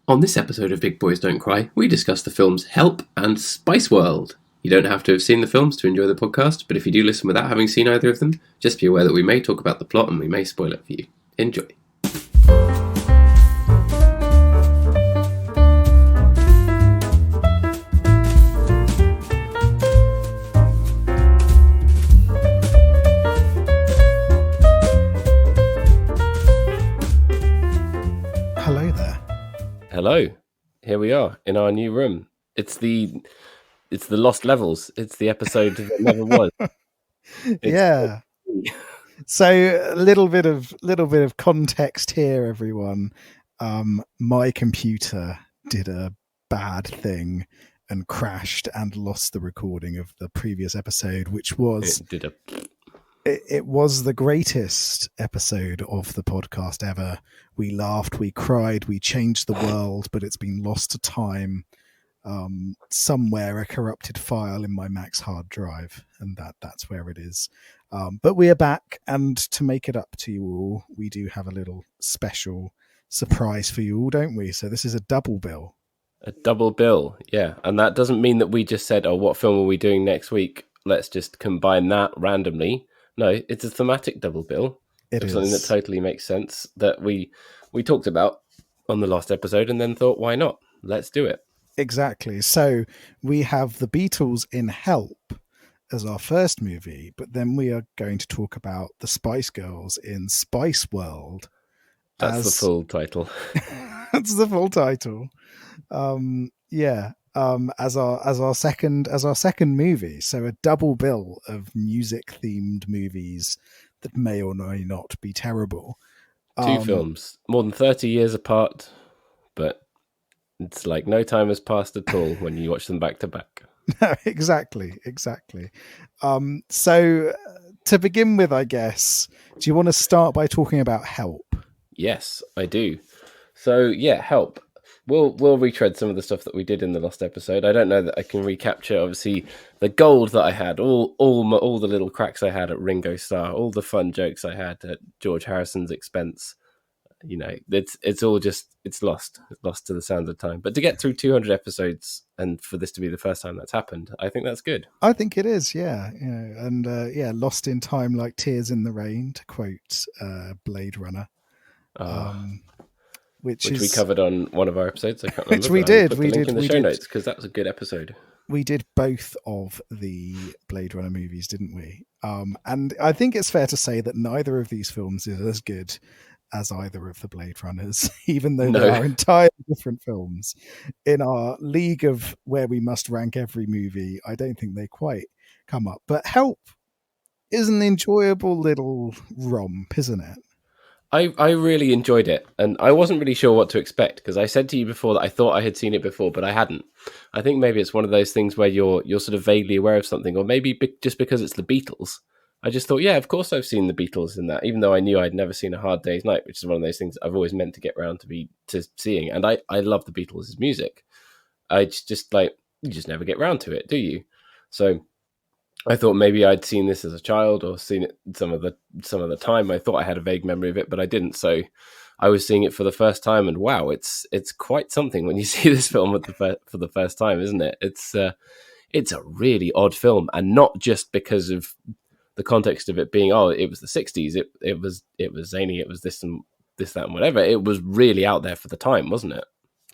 On this episode of Big Boys Don't Cry, we discuss the films Help and Spice World. You don't have to have seen the films to enjoy the podcast, but if you do listen without having seen either of them, just be aware that we may talk about the plot and we may spoil it for you. Enjoy. Hello there. Hello. Here we are in our new room. It's the Lost Levels. It's the episode that never was. Yeah. So a little bit of context here, everyone. My computer did a bad thing and crashed and lost the recording of the previous episode, which was it was the greatest episode of the podcast ever. We laughed, we cried, we changed the world, but it's been lost to time. Somewhere a corrupted file in my Mac's hard drive, and that's where it is. But we are back, and to make it up to you all, we do have a little special surprise for you all, don't we? So this is a double bill. A double bill, yeah. And that doesn't mean that we just said, oh, what film are we doing next week? Let's just combine that randomly. No, it's a thematic double bill. It is something that totally makes sense that we talked about on the last episode and then thought, why not? Let's do it. Exactly. So we have the Beatles in Help as our first movie, but then we are going to talk about the Spice Girls in Spice World. That's the full title. That's the full title. As our second movie. So a double bill of music themed movies that may or may not be terrible. Two films, more than 30 years apart, but it's like no time has passed at all when you watch them back to back. Exactly. So to begin with, I guess, do you want to start by talking about Help? Yes, I do. So yeah, Help. We'll retread some of the stuff that we did in the last episode. I don't know that I can recapture, obviously, the gold that I had, all the little cracks I had at Ringo Starr, all the fun jokes I had at George Harrison's expense. You know, it's all just, it's lost to the sands of time. But to get through 200 episodes and for this to be the first time that's happened, I think that's good. I think it is, yeah. Lost in time like tears in the rain, to quote Blade Runner. Which we covered on one of our episodes. I can't remember. Which we did. We did in the show notes because that was a good episode. We did both of the Blade Runner movies, didn't we? And I think it's fair to say that neither of these films is as good as either of the Blade Runners, even though they are entirely different films. In our league of where we must rank every movie, I don't think they quite come up. But Help is an enjoyable little romp, isn't it? I really enjoyed it, and I wasn't really sure what to expect because I said to you before that I thought I had seen it before, but I hadn't. I think maybe it's one of those things where you're sort of vaguely aware of something, or maybe just because it's the Beatles. I just thought, yeah, of course I've seen the Beatles in that, even though I knew I'd never seen A Hard Day's Night, which is one of those things I've always meant to get around to seeing. And I love the Beatles' music. I just like, you just never get around to it, do you? So I thought maybe I'd seen this as a child or seen it some of the time. I thought I had a vague memory of it, but I didn't. So I was seeing it for the first time, and wow, it's quite something when you see this film for the first time, isn't it? It's a really odd film, and not just because of the context of it being, oh, it was the 60s, it was zany, it was this and that and whatever. It was really out there for the time, wasn't it?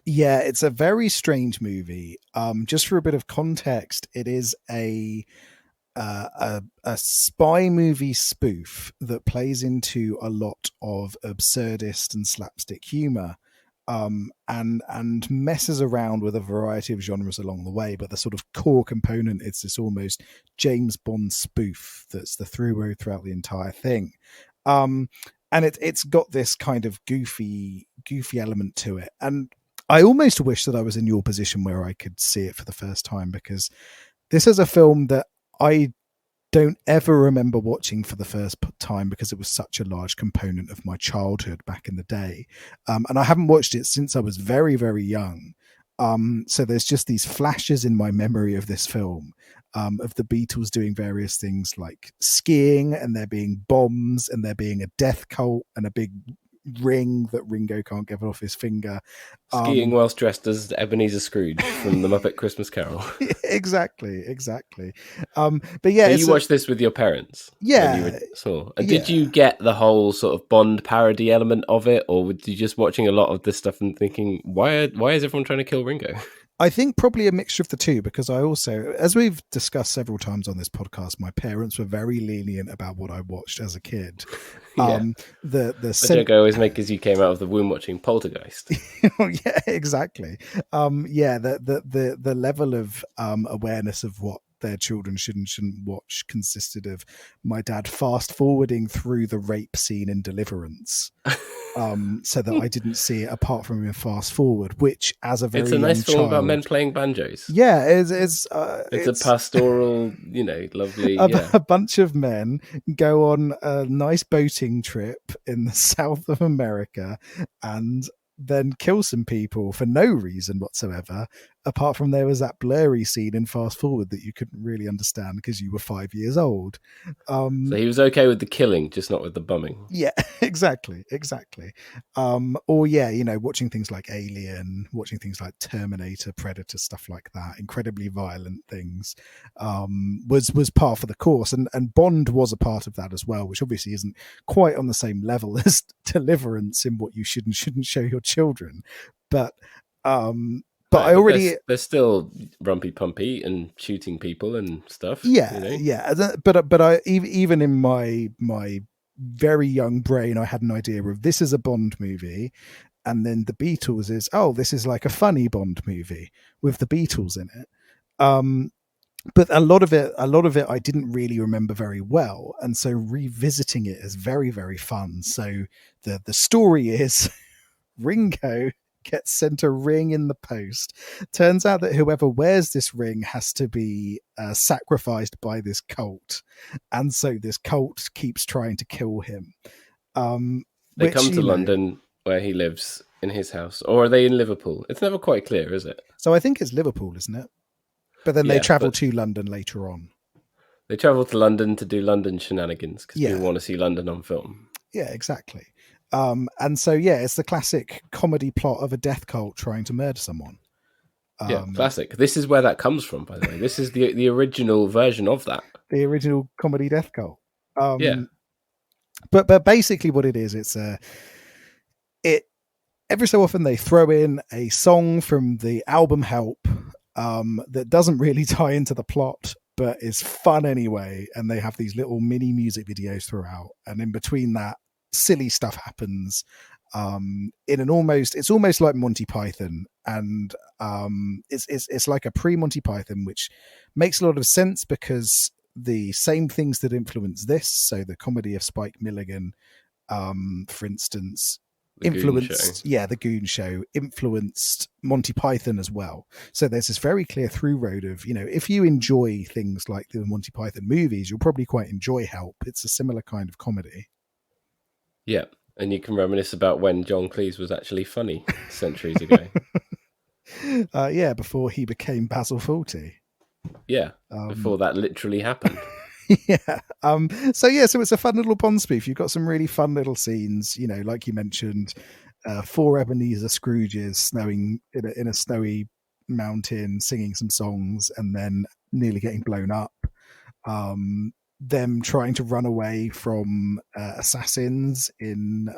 Yeah, it's a very strange movie. Just for a bit of context, it is a spy movie spoof that plays into a lot of absurdist and slapstick humor, and messes around with a variety of genres along the way. But the sort of core component is this almost James Bond spoof that's the through throughout the entire thing. And it's got this kind of goofy element to it. And I almost wish that I was in your position where I could see it for the first time, because this is a film that I don't ever remember watching for the first time because it was such a large component of my childhood back in the day. And I haven't watched it since I was very, very young. So there's just these flashes in my memory of this film, of the Beatles doing various things like skiing, and there being bombs, and there being a death cult and a big ring that Ringo can't get off his finger. Skiing whilst dressed as Ebenezer Scrooge from the Muppet Christmas Carol. Exactly. But yeah, So you watched this with your parents when you were small. And did you get the whole sort of Bond parody element of it, or were you just watching a lot of this stuff and thinking, why is everyone trying to kill Ringo? I think probably a mixture of the two, because I also, as we've discussed several times on this podcast, my parents were very lenient about what I watched as a kid. Yeah. The joke I always make is you came out of the womb watching Poltergeist. Yeah, exactly. The level of awareness of what their children should and shouldn't watch consisted of my dad fast forwarding through the rape scene in Deliverance. So that I didn't see it apart from in fast forward, which as a very it's a nice young film child, about men playing banjos. Yeah, it's a pastoral, lovely. A bunch of men go on a nice boating trip in the south of America and then kill some people for no reason whatsoever, apart from there was that blurry scene in fast forward that you couldn't really understand because you were 5 years old. So he was okay with the killing, just not with the bumming. Yeah, exactly. Or watching things like Alien, watching things like Terminator, Predator, stuff like that, incredibly violent things, was par for the course, and Bond was a part of that as well, which obviously isn't quite on the same level as Deliverance in what you should and shouldn't show your children, but there's still rumpy pumpy and shooting people and stuff. But I even in my very young brain, I had an idea of this is a Bond movie, and then the Beatles is this is like a funny Bond movie with the Beatles in it. But a lot of it I didn't really remember very well, and so revisiting it is very, very fun. So the story is Ringo gets sent a ring in the post. Turns out that whoever wears this ring has to be sacrificed by this cult, and so this cult keeps trying to kill him. They come to London, where he lives in his house, or are they in Liverpool? It's never quite clear, is it? So I think it's Liverpool, isn't it? But then they travel to London later on. They travel to London to do London shenanigans because people want to see London on film. Yeah, exactly. And so, it's the classic comedy plot of a death cult trying to murder someone. Classic. This is where that comes from, by the way. This is the original version of that. The original comedy death cult. But basically what it is, every so often they throw in a song from the album Help that doesn't really tie into the plot, but is fun anyway. And they have these little mini music videos throughout. And in between that, silly stuff happens it's almost like Monty Python, and it's like a pre-Monty Python, which makes a lot of sense because the same things that influence this, so the comedy of Spike Milligan, for instance, the Goon Show influenced Monty Python as well. So there's this very clear through road of, if you enjoy things like the Monty Python movies, you'll probably quite enjoy Help. It's a similar kind of comedy. Yeah, and you can reminisce about when John Cleese was actually funny centuries ago. Before he became Basil Fawlty. Yeah, before that literally happened. So it's a fun little Bond spoof. You've got some really fun little scenes, like you mentioned, 4 Ebenezer Scrooges snowing in a snowy mountain, singing some songs, and then nearly getting blown up. Them trying to run away from assassins in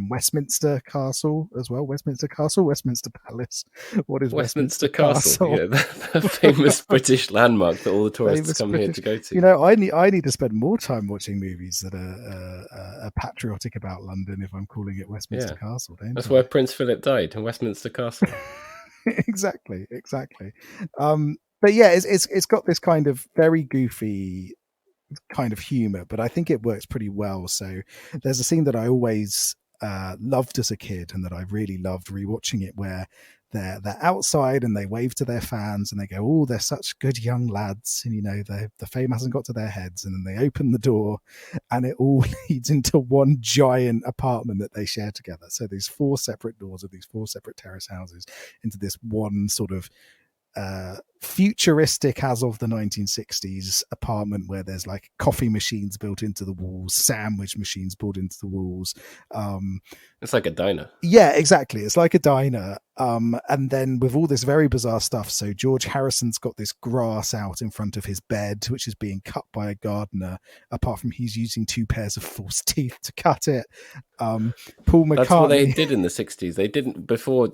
Westminster Castle as well. Westminster Palace. What is Westminster Castle? Yeah, the famous British landmark that all the tourists come here to go to. I need to spend more time watching movies that are patriotic about London if I'm calling it Westminster Castle. That's where Prince Philip died, in Westminster Castle. Exactly. But it's got this kind of very goofy kind of humor, but I think it works pretty well. So there's a scene that I always loved as a kid and that I really loved rewatching it, where they're outside and they wave to their fans and they go, "Oh, they're such good young lads," and the fame hasn't got to their heads, and then they open the door and it all leads into one giant apartment that they share together. So these 4 separate doors of these 4 separate terrace houses into this one sort of futuristic as of the 1960s apartment where there's like coffee machines built into the walls, sandwich machines built into the walls. It's like a diner. Yeah, exactly. It's like a diner. And then with all this very bizarre stuff, so George Harrison's got this grass out in front of his bed, which is being cut by a gardener, apart from he's using 2 pairs of false teeth to cut it. Paul McCartney. That's what they did in the 60s. They didn't before,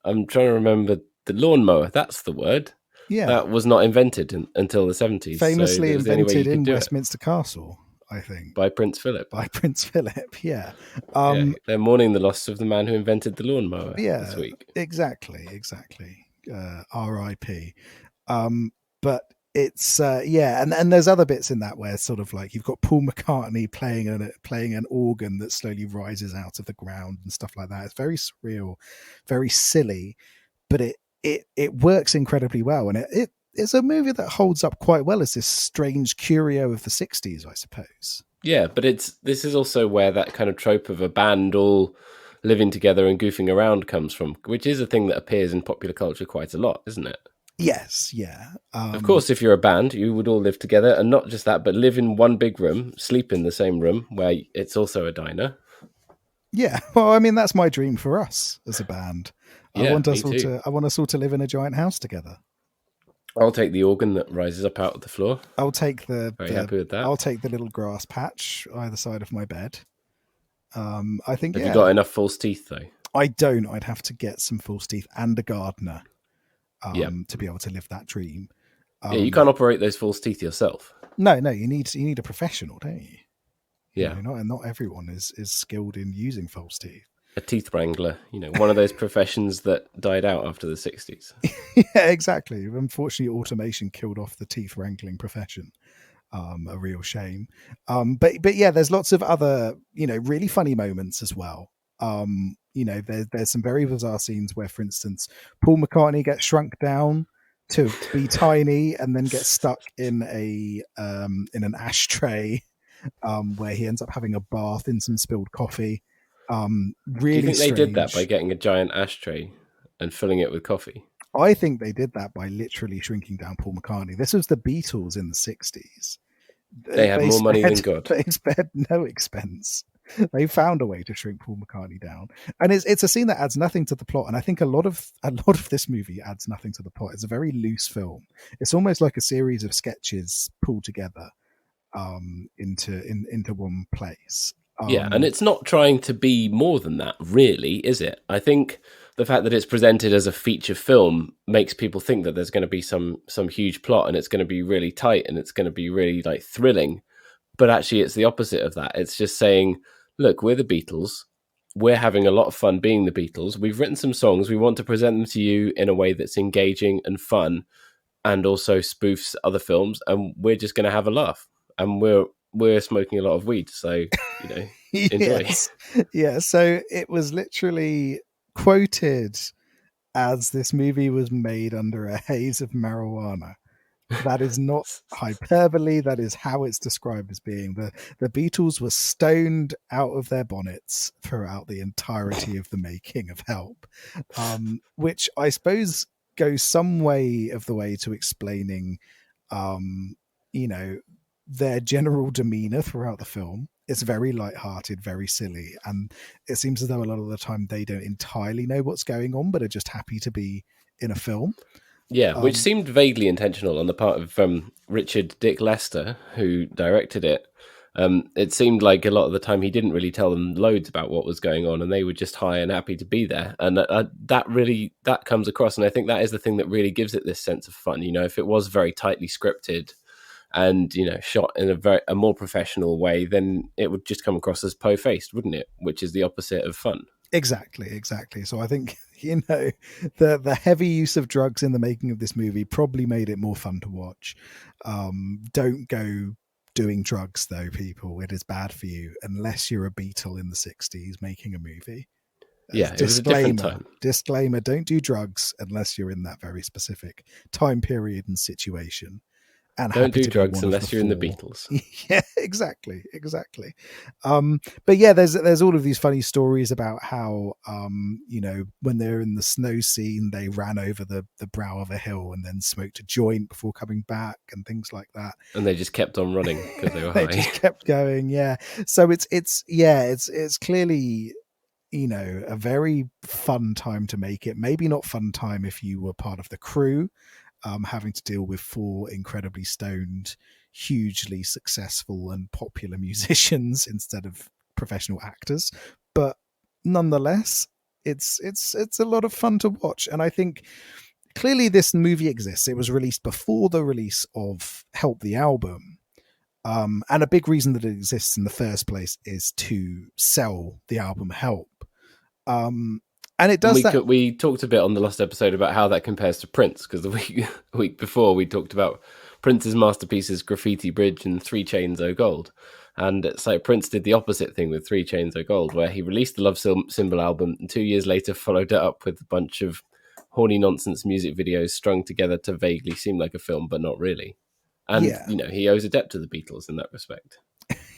I'm trying to remember the lawnmower. That's the word. Yeah. That was not invented until the 70s. Famously so invented in Westminster Castle, I think. By Prince Philip. Yeah. They're mourning the loss of the man who invented the lawnmower this week. Exactly. R.I.P. But it's and there's other bits in that where sort of like you've got Paul McCartney playing an organ that slowly rises out of the ground and stuff like that. It's very surreal, very silly, but it works incredibly well, and it's a movie that holds up quite well as this strange curio of the 60s, I suppose. Yeah, but this is also where that kind of trope of a band all living together and goofing around comes from, which is a thing that appears in popular culture quite a lot, isn't it? Yes, yeah. Of course, if you're a band, you would all live together, and not just that, but live in one big room, sleep in the same room, where it's also a diner. Yeah, well, I mean, that's my dream for us as a band. Yeah, I want us all to live in a giant house together. I'll take the organ that rises up out of the floor. I'll take happy with that. I'll take the little grass patch either side of my bed. I think. Have you got enough false teeth though? I don't. I'd have to get some false teeth and a gardener to be able to live that dream. You can't operate those false teeth yourself. No, you need a professional, don't you? Yeah, not everyone is skilled in using false teeth. A teeth wrangler, one of those professions that died out after the 60s. Yeah, exactly. Unfortunately, automation killed off the teeth wrangling profession. A real shame. But yeah, there's lots of other, really funny moments as well. There's some very bizarre scenes where, for instance, Paul McCartney gets shrunk down to be tiny and then gets stuck in an ashtray, where he ends up having a bath in some spilled coffee. Really, do you think strange. They did that by getting a giant ashtray and filling it with coffee? I think they did that by literally shrinking down Paul McCartney. This was the Beatles in the 60s. They had more money than God. They spared no expense. They found a way to shrink Paul McCartney down, and it's a scene that adds nothing to the plot. And I think a lot of this movie adds nothing to the plot. It's a very loose film. It's almost like a series of sketches pulled together into one place. Yeah, and it's not trying to be more than that, really, is it? I think the fact that it's presented as a feature film makes people think that there's going to be some huge plot and it's going to be really tight and it's going to be really like thrilling. But actually, it's the opposite of that. It's just saying, look, we're the Beatles. We're having a lot of fun being the Beatles. We've written some songs. We want to present them to you in a way that's engaging and fun and also spoofs other films. And we're just going to have a laugh. And we're smoking a lot of weed, so enjoy. Yes. Yeah, so it was literally quoted as this movie was made under a haze of marijuana. That is not hyperbole. That is how it's described as being. The Beatles were stoned out of their bonnets throughout the entirety of the making of Help, which I suppose goes some way of the way to explaining, their general demeanor throughout the film. It's very lighthearted, very silly, and it seems as though a lot of the time they don't entirely know what's going on, but are just happy to be in a film. Yeah, which seemed vaguely intentional on the part of Richard Dick Lester, who directed it. It seemed like a lot of the time he didn't really tell them loads about what was going on, and they were just high and happy to be there. And that comes across, and I think that is the thing that really gives it this sense of fun. If it was very tightly scripted and shot in a more professional way, then it would just come across as po-faced, wouldn't it? Which is the opposite of fun. Exactly. So I think the heavy use of drugs in the making of this movie probably made it more fun to watch. Don't go doing drugs though, people. It is bad for you unless you're a Beatle in the 60s making a movie. Yeah, it was a different time. Disclaimer, don't do drugs unless you're in that very specific time period and situation. and Don't happy do to be drugs one of the unless you're in the four. Beatles. Yeah, exactly. But yeah, there's all of these funny stories about how when they're in the snow scene, they ran over the brow of a hill and then smoked a joint before coming back and things like that. And they just kept on running because they were They high. just kept going. Yeah, so it's clearly a very fun time to make it. Maybe not fun time if you were part of the crew, having to deal with four incredibly stoned, hugely successful and popular musicians instead of professional actors. But nonetheless, it's a lot of fun to watch. And I think clearly this movie exists. It was released before the release of Help the Album. And a big reason that it exists in the first place is to sell the album Help. And it And does that. we talked a bit on the last episode about how that compares to Prince, because the week before we talked about Prince's masterpieces Graffiti Bridge and Three Chains O' Gold. And it's like Prince did the opposite thing with Three Chains O' Gold, where he released the Love Symbol album and 2 years later followed it up with a bunch of horny nonsense music videos strung together to vaguely seem like a film, but not really. And, Yeah. He owes a debt to the Beatles in that respect.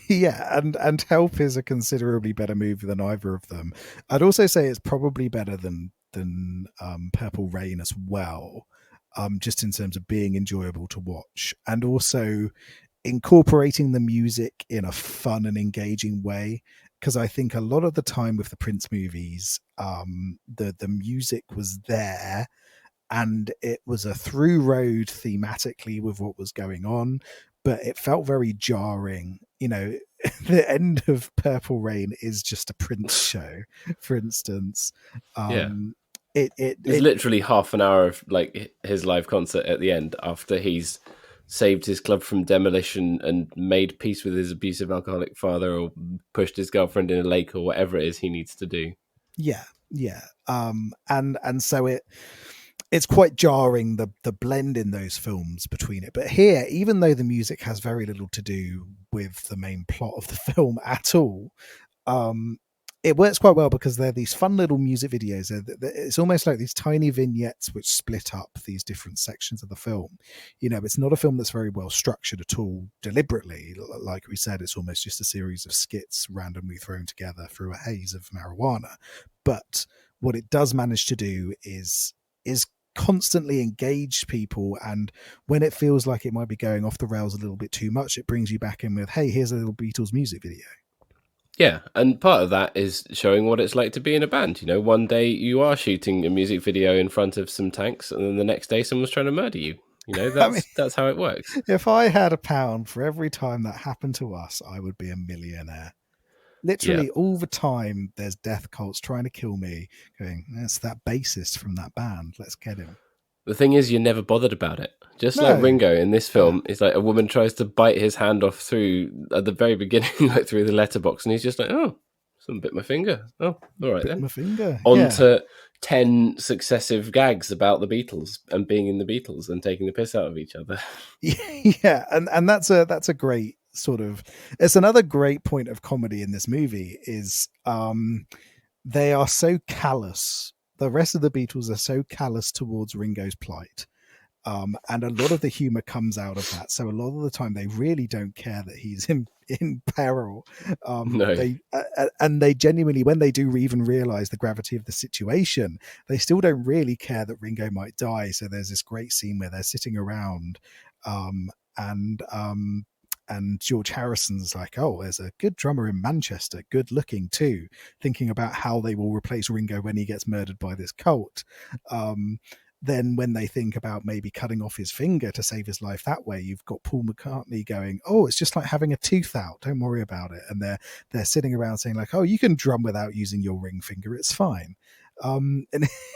Yeah, and Help is a considerably better movie than either of them. I'd also say it's probably better than Purple Rain as well, just in terms of being enjoyable to watch, and also incorporating the music in a fun and engaging way. Because I think a lot of the time with the Prince movies, the music was there, and it was a through road thematically with what was going on, but it felt very jarring. The end of Purple Rain is just a Prince show, for instance. Yeah. It Literally half an hour of like his live concert at the end after he's saved his club from demolition and made peace with his abusive alcoholic father, or pushed his girlfriend in a lake, or whatever it is he needs to do. Yeah. And so it's quite jarring, the blend in those films between it. But here, even though the music has very little to do with the main plot of the film at all, it works quite well because they're these fun little music videos. It's almost like these tiny vignettes which split up these different sections of the film. It's not a film that's very well structured at all deliberately. Like we said, it's almost just a series of skits randomly thrown together through a haze of marijuana. But what it does manage to do is constantly engage people, and when it feels like it might be going off the rails a little bit too much, it brings you back in with, hey, here's a little Beatles music video. Yeah, and part of that is showing what it's like to be in a band. One day you are shooting a music video in front of some tanks, and then the next day someone's trying to murder you. That's how it works. If I had £1 for every time that happened to us, I would be a millionaire. Literally all the time there's death cults trying to kill me, going, that's that bassist from that band, let's get him. The thing is, you're never bothered about it. Just like Ringo in this film, it's like a woman tries to bite his hand off through, at the very beginning, like through the letterbox, and he's just like, oh, someone bit my finger. Oh, all right then. My finger. On to 10 successive gags about the Beatles and being in the Beatles and taking the piss out of each other. Yeah, and that's a great sort of, it's another great point of comedy in this movie is they are so callous. The rest of the Beatles are so callous towards Ringo's plight. And a lot of the humor comes out of that. So a lot of the time they really don't care that he's in peril. No. They genuinely, when they do even realize the gravity of the situation, they still don't really care that Ringo might die. So there's this great scene where they're sitting around and George Harrison's like, oh, there's a good drummer in Manchester, good looking too, thinking about how they will replace Ringo when he gets murdered by this cult. Then when they think about maybe cutting off his finger to save his life that way, you've got Paul McCartney going, oh, it's just like having a tooth out, don't worry about it. And they're sitting around saying like, oh, you can drum without using your ring finger, it's fine. And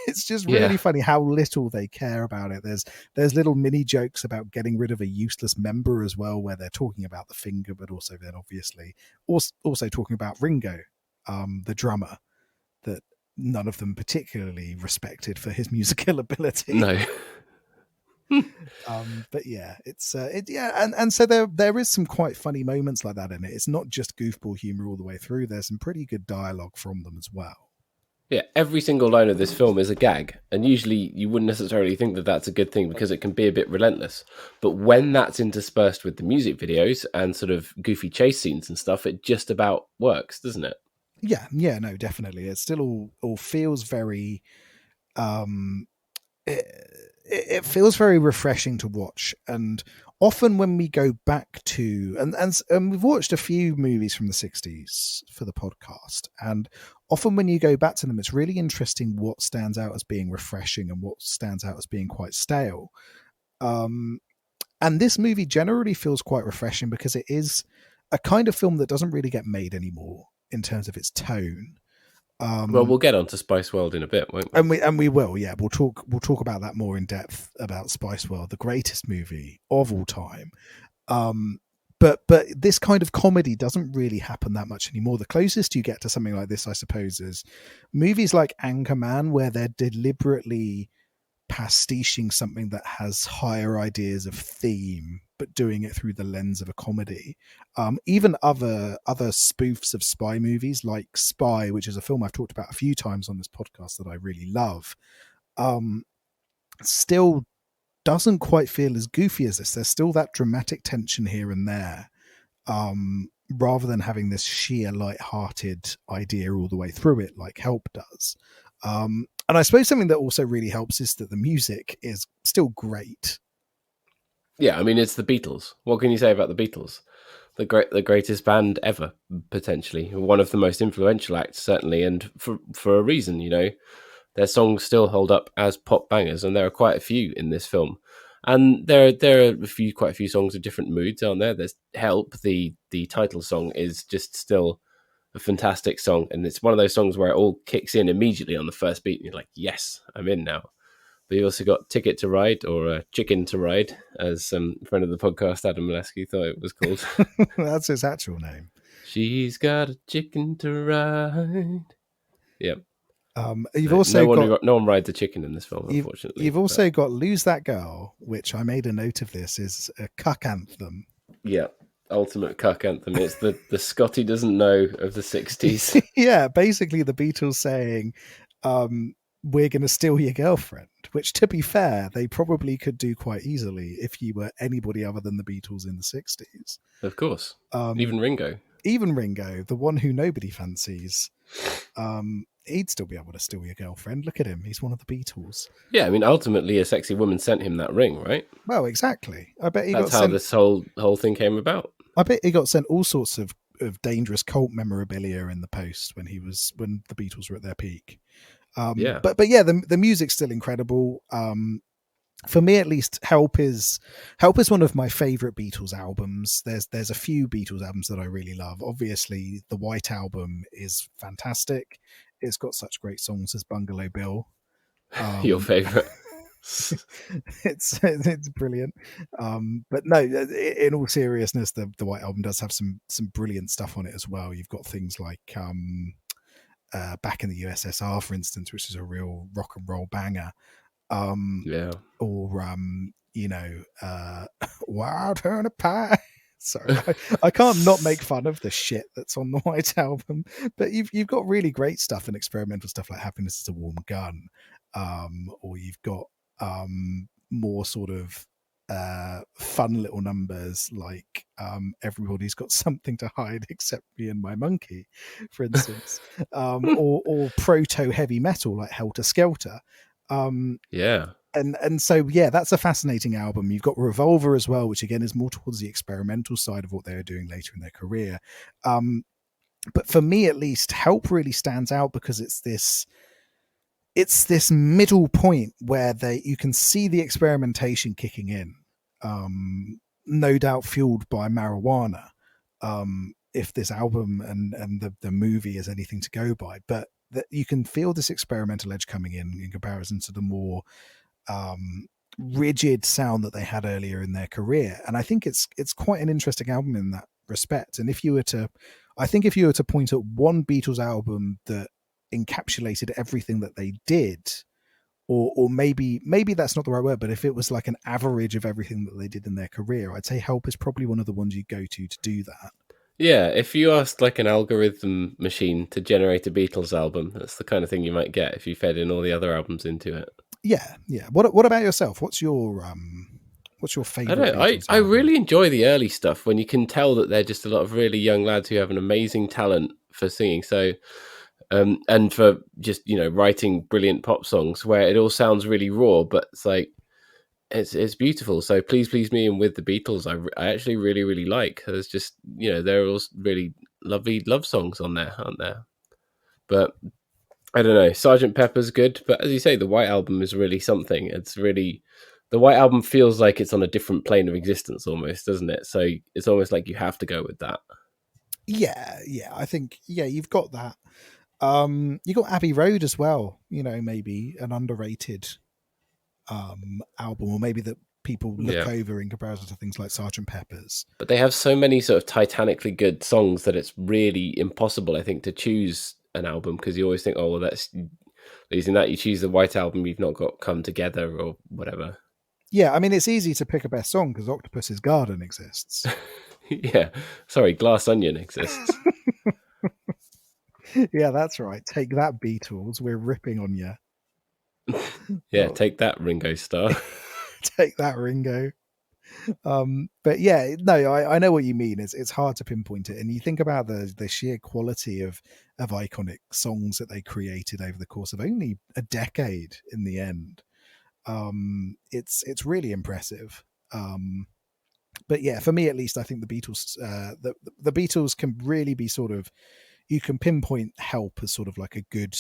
it's just really funny how little they care about it. There's little mini jokes about getting rid of a useless member as well, where they're talking about the finger, but also then obviously also talking about Ringo, the drummer, that none of them particularly respected for his musical ability. No. But yeah, and so there is some quite funny moments like that in it. It's not just goofball humor all the way through. There's some pretty good dialogue from them as well. Yeah, every single line of this film is a gag, and usually you wouldn't necessarily think that that's a good thing because it can be a bit relentless. But when that's interspersed with the music videos and sort of goofy chase scenes and stuff, it just about works, doesn't it? Yeah, no, definitely. It still all feels very um it, it feels very refreshing to watch. And often when we go back to and we've watched a few movies from the 60s for the podcast, and often when you go back to them, it's really interesting what stands out as being refreshing and what stands out as being quite stale. um and this movie generally feels quite refreshing because it is a kind of film that doesn't really get made anymore in terms of its tone. Well, um we'll get on to Spice World in a bit, won't we? and we will, yeah, we'll talk about that more in depth, about Spice World, the greatest movie of all time. um but this kind of comedy doesn't really happen that much anymore. The closest you get to something like this, I suppose, is movies like Anchorman, where they're deliberately pastiching something that has higher ideas of theme but doing it through the lens of a comedy. Even other spoofs of spy movies like Spy, which is a film I've talked about a few times on this podcast that I really love, um, still doesn't quite feel as goofy as this. There's still that dramatic tension here and there, rather than having this sheer light-hearted idea all the way through it like Help does. And I suppose something that also really helps is that the music is still great. Yeah, I mean, it's the Beatles. What can you say about the Beatles? The greatest band ever, potentially. One of the most influential acts, certainly, and for a reason, you know. Their songs still hold up as pop bangers, and there are quite a few in this film. And there are quite a few songs of different moods, aren't there? There's Help, the title song is just still a fantastic song, and it's one of those songs where it all kicks in immediately on the first beat, and you're like, yes, I'm in now. But you also got Ticket to Ride, or Chicken to Ride, as friend of the podcast, Adam Molesky, thought it was called. That's his actual name. She's got a chicken to ride. Yep. You've No, also got no one rides a chicken in this film, you've unfortunately. also But got Lose That Girl, which I made a note of. This is a cuck anthem. yeah, ultimate cuck anthem. It's the Scotty doesn't know of the '60s. Yeah, basically the Beatles saying, we're going to steal your girlfriend, which, to be fair, they probably could do quite easily if you were anybody other than the Beatles in the 60s. Of course, Um, even Ringo. Even Ringo, the one who nobody fancies, he'd still be able to steal your girlfriend. Look at him. He's one of the Beatles. Yeah, I mean, ultimately, a sexy woman sent him that ring, right? Well, exactly. I bet he That's got how sent. this whole thing came about. I bet he got sent all sorts of dangerous cult memorabilia in the post when the Beatles were at their peak. Yeah, But yeah, the music's still incredible. For me, at least, Help is one of my favorite Beatles albums. There's a few Beatles albums that I really love. Obviously, the White Album is fantastic. It's got such great songs as Bungalow Bill. your favorite. It's brilliant. But no, in all seriousness, the White Album does have some brilliant stuff on it as well. You've got things like Back in the USSR, for instance, which is a real rock and roll banger. Yeah, Or Wild Turn of Pie. Sorry, I can't not make fun of the shit that's on the White Album. But you've got really great stuff and experimental stuff like Happiness is a Warm Gun, or you've got more sort of fun little numbers like Everybody's Got Something to Hide Except Me and My Monkey, for instance, or proto heavy metal like Helter Skelter. yeah. And so yeah, that's a fascinating album. You've got Revolver as well, which again is more towards the experimental side of what they were doing later in their career. But for me, at least, Help really stands out because it's this middle point where you can see the experimentation kicking in, no doubt fueled by marijuana. If this album and the movie is anything to go by, but that you can feel this experimental edge coming in comparison to the more rigid sound that they had earlier in their career. And I think it's quite an interesting album in that respect. And if you were to point at one Beatles album that encapsulated everything that they did, or maybe that's not the right word, but if it was like an average of everything that they did in their career, I'd say Help is probably one of the ones you go to do that. Yeah, if you asked like an algorithm machine to generate a Beatles album, that's the kind of thing you might get if you fed in all the other albums into it. Yeah, yeah. What about yourself? What's your I favorite don't know. Beatles I album? really enjoy the early stuff when you can tell that they're just a lot of really young lads who have an amazing talent for singing. So, and for just writing brilliant pop songs where it all sounds really raw, but it's like it's beautiful. So please, please me and with the Beatles, I actually really really like. There's just they're all really lovely love songs on there, aren't there? But I don't know. Sergeant Pepper's good, but as you say, the White Album is really something. It's really the White Album feels like it's on a different plane of existence, almost, doesn't it? So it's almost like you have to go with that. Yeah, yeah. I think you've got that. You got Abbey Road as well. Maybe an underrated album, or maybe that people look Yeah, over in comparison to things like Sergeant Pepper's. but they have so many sort of titanically good songs that it's really impossible, I think, to choose an album because you always think, oh, well, that's losing that. You choose the White Album, you've not got Come Together or whatever. Yeah, I mean it's easy to pick a best song because Octopus's Garden exists. Yeah, sorry, Glass Onion exists. Yeah, that's right. Take that, Beatles. We're ripping on you. Yeah, take that, Ringo Starr. Take that, Ringo. But yeah, no, I know what you mean. It's hard to pinpoint it, and you think about the sheer quality of iconic songs that they created over the course of only a decade. In the end, it's really impressive. But yeah, for me at least, I think the Beatles, the Beatles can really be sort of, you can pinpoint Help as sort of like a good.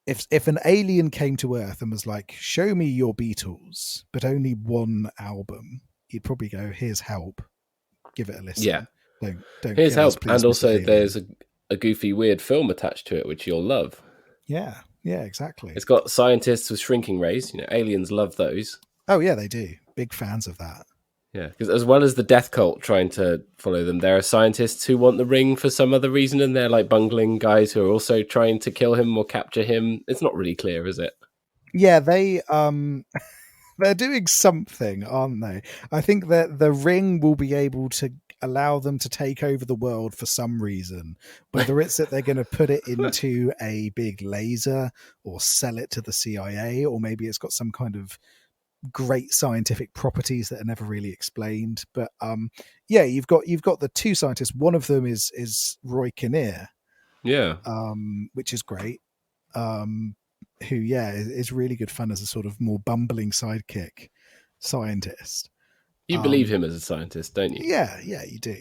If an alien came to Earth and was like, "Show me your Beatles," but only one album, you'd probably go, "Here's Help. Give it a Yeah, listen. Don't here's kill us, Help, please, and Mister also Alien." there's a goofy, weird film attached to it, which you'll love. Yeah, yeah, exactly. It's got scientists with shrinking rays. Aliens love those. Oh yeah, they do. Big fans of that. Yeah, because as well as the death cult trying to follow them, there are scientists who want the ring for some other reason, and they're like bungling guys who are also trying to kill him or capture him. It's not really clear, is it? Yeah, they they're doing something, aren't they? I think that the ring will be able to allow them to take over the world for some reason. Whether it's that they're going to put it into a big laser or sell it to the CIA, or maybe it's got some kind of great scientific properties that are never really explained. But yeah, you've got the two scientists. One of them is Roy Kinnear, Yeah. which is great. Who is really good fun as a sort of more bumbling sidekick scientist. You believe him as a scientist, don't you? Yeah, you do.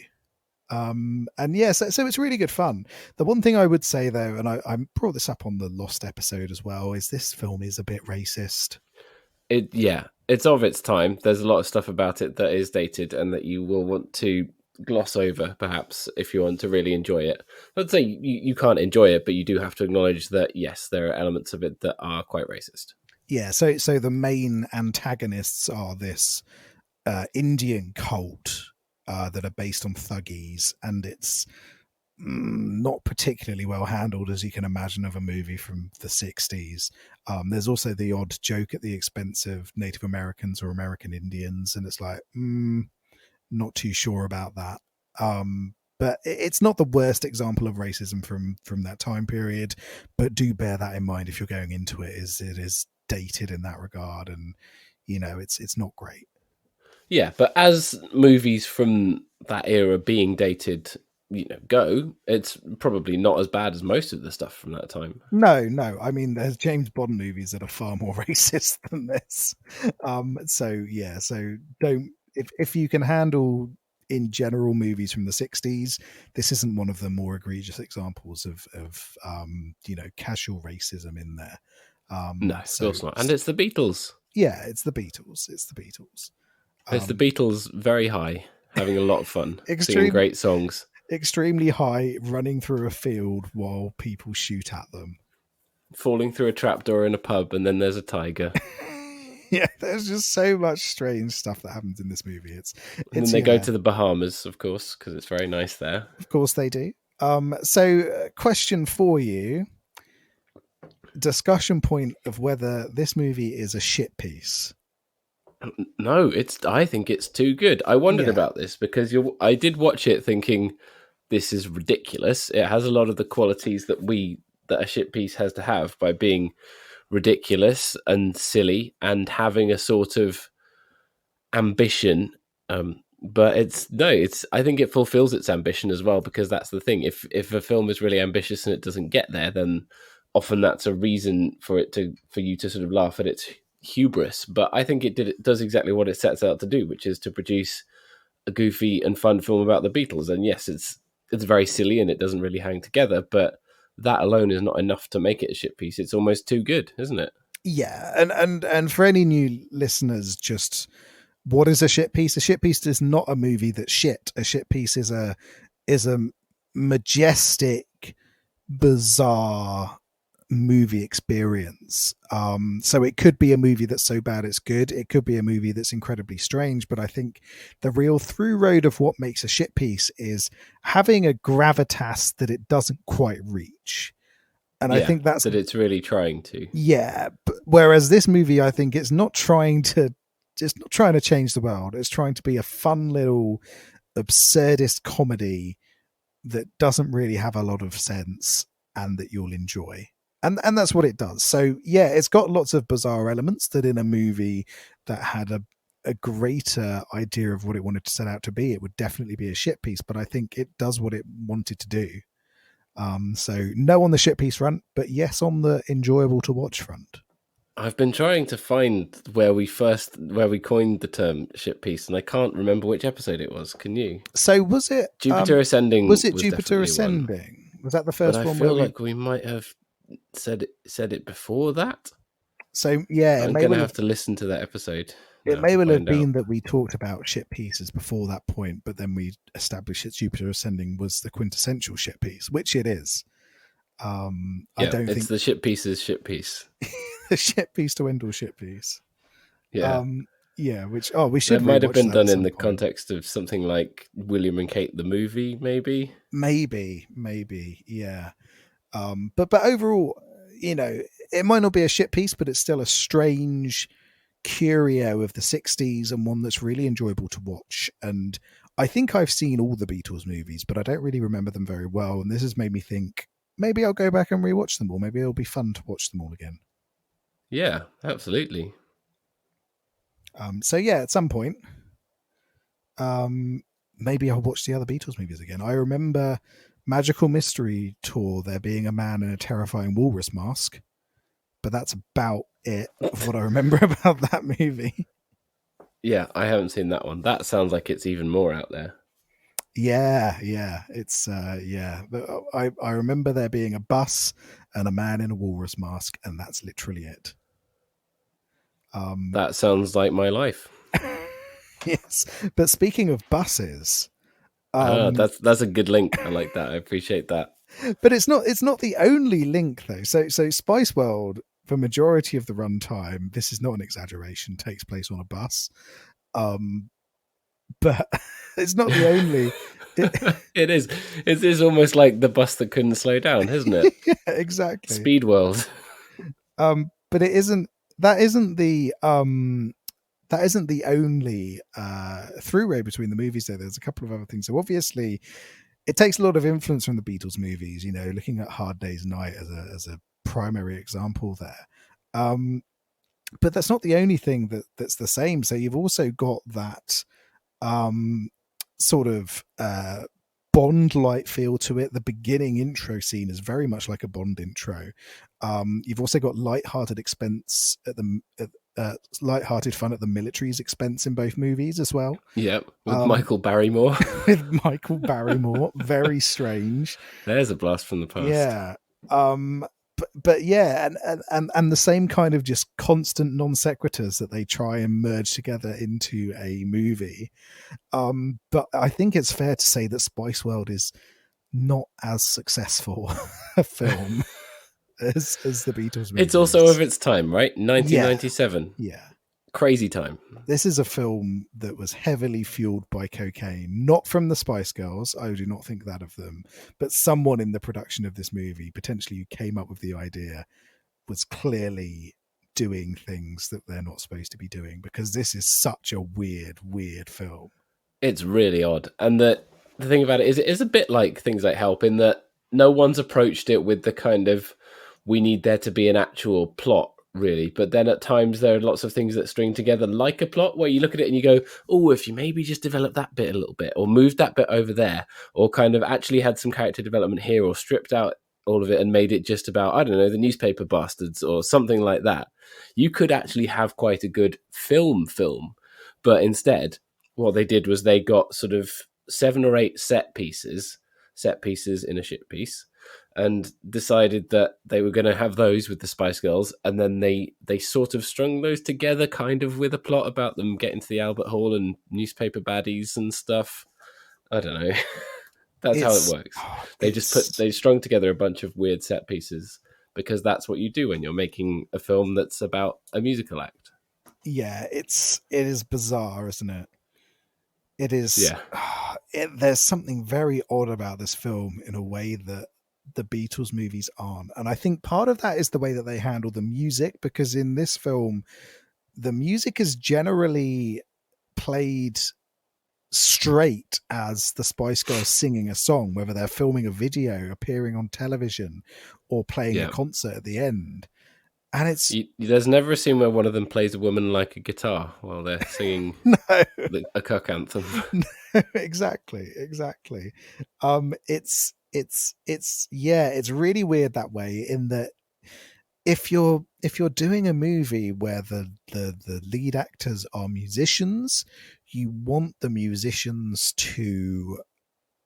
And yeah, so it's really good fun. The one thing I would say though, and I brought this up on the Lost episode as well, is this film is a bit racist. It's of its time. There's a lot of stuff about it that is dated and that you will want to gloss over, perhaps, if you want to really enjoy it. Let's say you can't enjoy it, but you do have to acknowledge that, yes, there are elements of it that are quite racist. Yeah, so the main antagonists are this Indian cult that are based on thuggies, and it's not particularly well handled, as you can imagine, of a movie from the 60s. There's also the odd joke at the expense of Native Americans or American Indians, and it's like, not too sure about that. But it's not the worst example of racism from that time period. But do bear that in mind if you're going into it. It is dated in that regard, and it's not great. Yeah, but as movies from that era being dated, go, it's probably not as bad as most of the stuff from that time. No. I mean, there's James Bond movies that are far more racist than this. So don't, if you can handle in general movies from the 60s, this isn't one of the more egregious examples of casual racism in there. No, of course not. And it's the Beatles. Yeah, it's the Beatles. It's the Beatles very high, having a lot of fun, singing Extreme, great songs. extremely high, running through a field while people shoot at them. Falling through a trapdoor in a pub, and then there's a tiger. Yeah, there's just so much strange stuff that happens in this movie. And then they go to the Bahamas, of course, because it's very nice there. Of course they do. So, question for you: discussion point of whether this movie is a shit piece. No, I think it's too good. I wondered about this because I did watch it thinking, this is ridiculous. It has a lot of the qualities that a shit piece has to have by being ridiculous and silly and having a sort of ambition. But I think it fulfills its ambition as well, because that's the thing. If a film is really ambitious and it doesn't get there, then often that's a reason for you to sort of laugh at its hubris. But I think it does exactly what it sets out to do, which is to produce a goofy and fun film about the Beatles. And yes, it's very silly and it doesn't really hang together, but that alone is not enough to make it a shit piece. It's almost too good, isn't it? Yeah, and for any new listeners, just what is a shit piece? A shit piece is not a movie that's shit. A shit piece is a majestic, bizarre movie experience. So it could be a movie that's so bad it's good. It could be a movie that's incredibly strange. But I think the real through road of what makes a shit piece is having a gravitas that it doesn't quite reach. And I think that's that it's really trying to. Yeah. Whereas this movie, I think it's not trying to change the world. It's trying to be a fun little absurdist comedy that doesn't really have a lot of sense and that you'll enjoy. And that's what it does. So yeah, it's got lots of bizarre elements that in a movie that had a greater idea of what it wanted to set out to be, it would definitely be a shit piece. But I think it does what it wanted to do. So no on the shit piece front, but yes on the enjoyable to watch front. I've been trying to find where we coined the term shit piece, and I can't remember which episode it was. Can you? So was it Jupiter Ascending? Was it Jupiter Ascending? Was that the first one? I feel like we might have said it before that. So yeah, I'm going to have to listen to that episode. It may well have been that we talked about shit pieces before that point, but then we established that Jupiter Ascending was the quintessential shit piece, which it is. I don't think it's the shit piece's shit piece. The shit piece to end all shit piece. Yeah. Which we should. It might have been done in the context of something like William and Kate the movie, maybe. Maybe, yeah. But overall, it might not be a shit piece, but it's still a strange curio of the 60s and one that's really enjoyable to watch. And I think I've seen all the Beatles movies, but I don't really remember them very well. And this has made me think maybe I'll go back and rewatch them all. Maybe it'll be fun to watch them all again. Yeah, absolutely. So yeah, at some point, maybe I'll watch the other Beatles movies again. I remember Magical Mystery Tour, there being a man in a terrifying walrus mask, but that's about it of what I remember about that movie. Yeah, I haven't seen that one. That sounds like it's even more out there. Yeah, it's I remember there being a bus and a man in a walrus mask, and that's literally it. That sounds like my life. Yes, but speaking of buses, that's a good link. I like that. I appreciate that. But it's not the only link though. So Spice World, for majority of the runtime, this is not an exaggeration, takes place on a bus. But it's not the only. It is. It is almost like the bus that couldn't slow down, isn't it? Yeah, exactly. Speed World. But it isn't. That isn't the only through road between the movies. There's a couple of other things. So obviously, it takes a lot of influence from the Beatles movies. Looking at Hard Day's Night as a primary example there. But that's not the only thing that's the same. So you've also got that sort of Bond-like feel to it. The beginning intro scene is very much like a Bond intro. You've also got light-hearted fun at the military's expense in both movies as well. Yep, with Michael Barrymore. With Michael Barrymore, very strange. There's a blast from the past. Yeah. But yeah, and the same kind of just constant non sequiturs that they try and merge together into a movie. But I think it's fair to say that Spice World is not as successful a film as the Beatles movie. It's also of its time, right? 1997. Yeah. Crazy time. This is a film that was heavily fueled by cocaine, not from the Spice Girls. I do not think that of them, but someone in the production of this movie, potentially who came up with the idea, was clearly doing things that they're not supposed to be doing, because this is such a weird film. It's really odd. And that the thing about it is a bit like things like Help in that no one's approached it with the kind of we need there to be an actual plot really, but then at times there are lots of things that string together like a plot where you look at it and you go, oh, if you maybe just develop that bit a little bit or moved that bit over there or kind of actually had some character development here or stripped out all of it and made it just about, I don't know, the newspaper bastards or something like that, you could actually have quite a good film. But instead what they did was they got sort of 7 or 8 set pieces in a shit piece, and decided that they were going to have those with the Spice Girls, and then they sort of strung those together, kind of with a plot about them getting to the Albert Hall and newspaper baddies and stuff. I don't know. That's how it works. They strung together a bunch of weird set pieces because that's what you do when you're making a film that's about a musical act. Yeah, it is bizarre, isn't it? It is. Yeah. There's something very odd about this film in a way that the Beatles movies aren't. And I think part of that is the way that they handle the music, because in this film, the music is generally played straight as the Spice Girls singing a song, whether they're filming a video, appearing on television, or playing a concert at the end. And there's never a scene where one of them plays a woman like a guitar while they're singing a cuck anthem. No, exactly. It's really weird that way, in that if you're doing a movie where the lead actors are musicians, you want the musicians to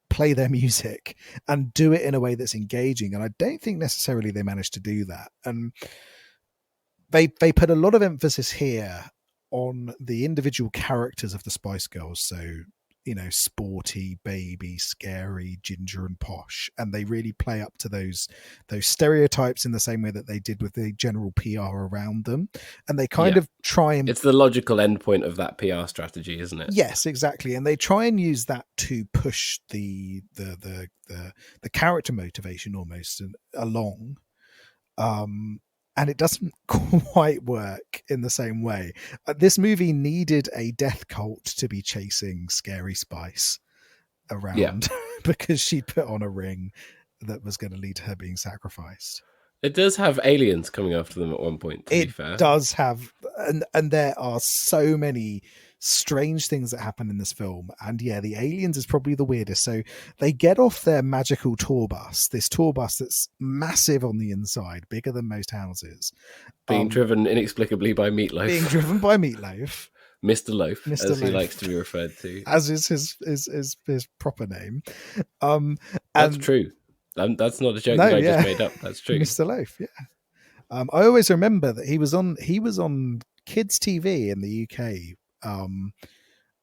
play their music and do it in a way that's engaging. And I don't think necessarily they managed to do that. And they put a lot of emphasis here on the individual characters of the Spice Girls. So, you know, sporty, baby, scary, ginger, and posh. And they really play up to those stereotypes in the same way that they did with the general PR around them. And they kind of try and... It's the logical endpoint of that PR strategy, isn't it? Yes, exactly. And they try and use that to push the character motivation almost along. And it doesn't quite work in the same way. This movie needed a death cult to be chasing Scary Spice around because she put on a ring that was going to lead to her being sacrificed. It does have aliens coming after them at one point, to be fair. It does have, and there are so many strange things that happen in this film. And yeah, the aliens is probably the weirdest. So they get off their magical tour bus, this tour bus that's massive on the inside, bigger than most houses. Being driven inexplicably by Meatloaf. Mr. Loaf, as he likes to be referred to. As is his proper name. That's true. That's not a joke that I just made up. That's true. Mr. Loaf, yeah. I always remember that he was on kids TV in the UK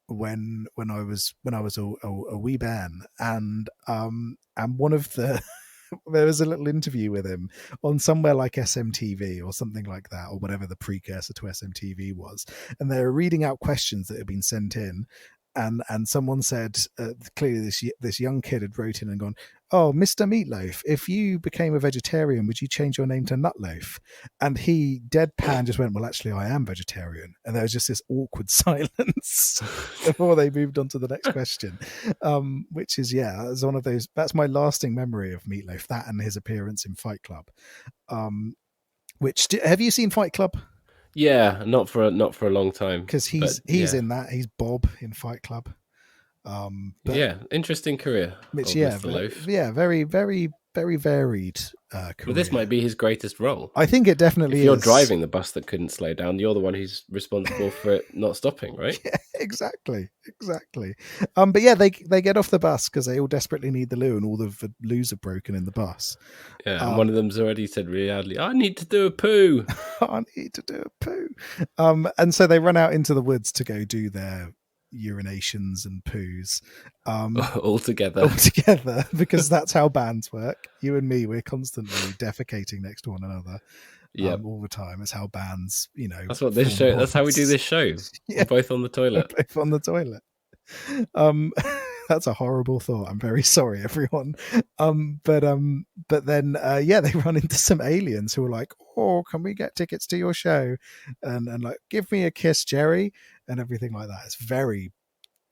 when I was a wee bairn, and one of the there was a little interview with him on somewhere like SMTV or something like that, or whatever the precursor to SMTV was, and they were reading out questions that had been sent in. And someone said, clearly this young kid had wrote in and gone, "Oh, Mr. Meatloaf, if you became a vegetarian, would you change your name to Nutloaf?" And he deadpan just went, "Well, actually, I am vegetarian." And there was just this awkward silence before they moved on to the next question, which is, it's one of those. That's my lasting memory of Meatloaf, that and his appearance in Fight Club. Have you seen Fight Club? Yeah, not for a long time, because he's in that. He's Bob in Fight Club. Interesting career. Which very, very, very varied career. Well, this might be his greatest role. I think it definitely is. If you're driving the bus that couldn't slow down, you're the one who's responsible for it not stopping, right? Yeah, exactly. But yeah, they get off the bus because they all desperately need the loo, and all the loos are broken in the bus. Yeah, and one of them's already said really loudly, "I need to do a poo." I need to do a poo. And so they run out into the woods to go do their urinations and poos all together because that's how bands work. You and me, we're constantly defecating next to one another all the time. It's how bands, that's what this show, that's how we do this show. We're both on the toilet. That's a horrible thought. I'm very sorry, everyone. But then they run into some aliens who are like, "Oh, can we get tickets to your show?" And like, "Give me a kiss, Jerry," and everything like that. It's very,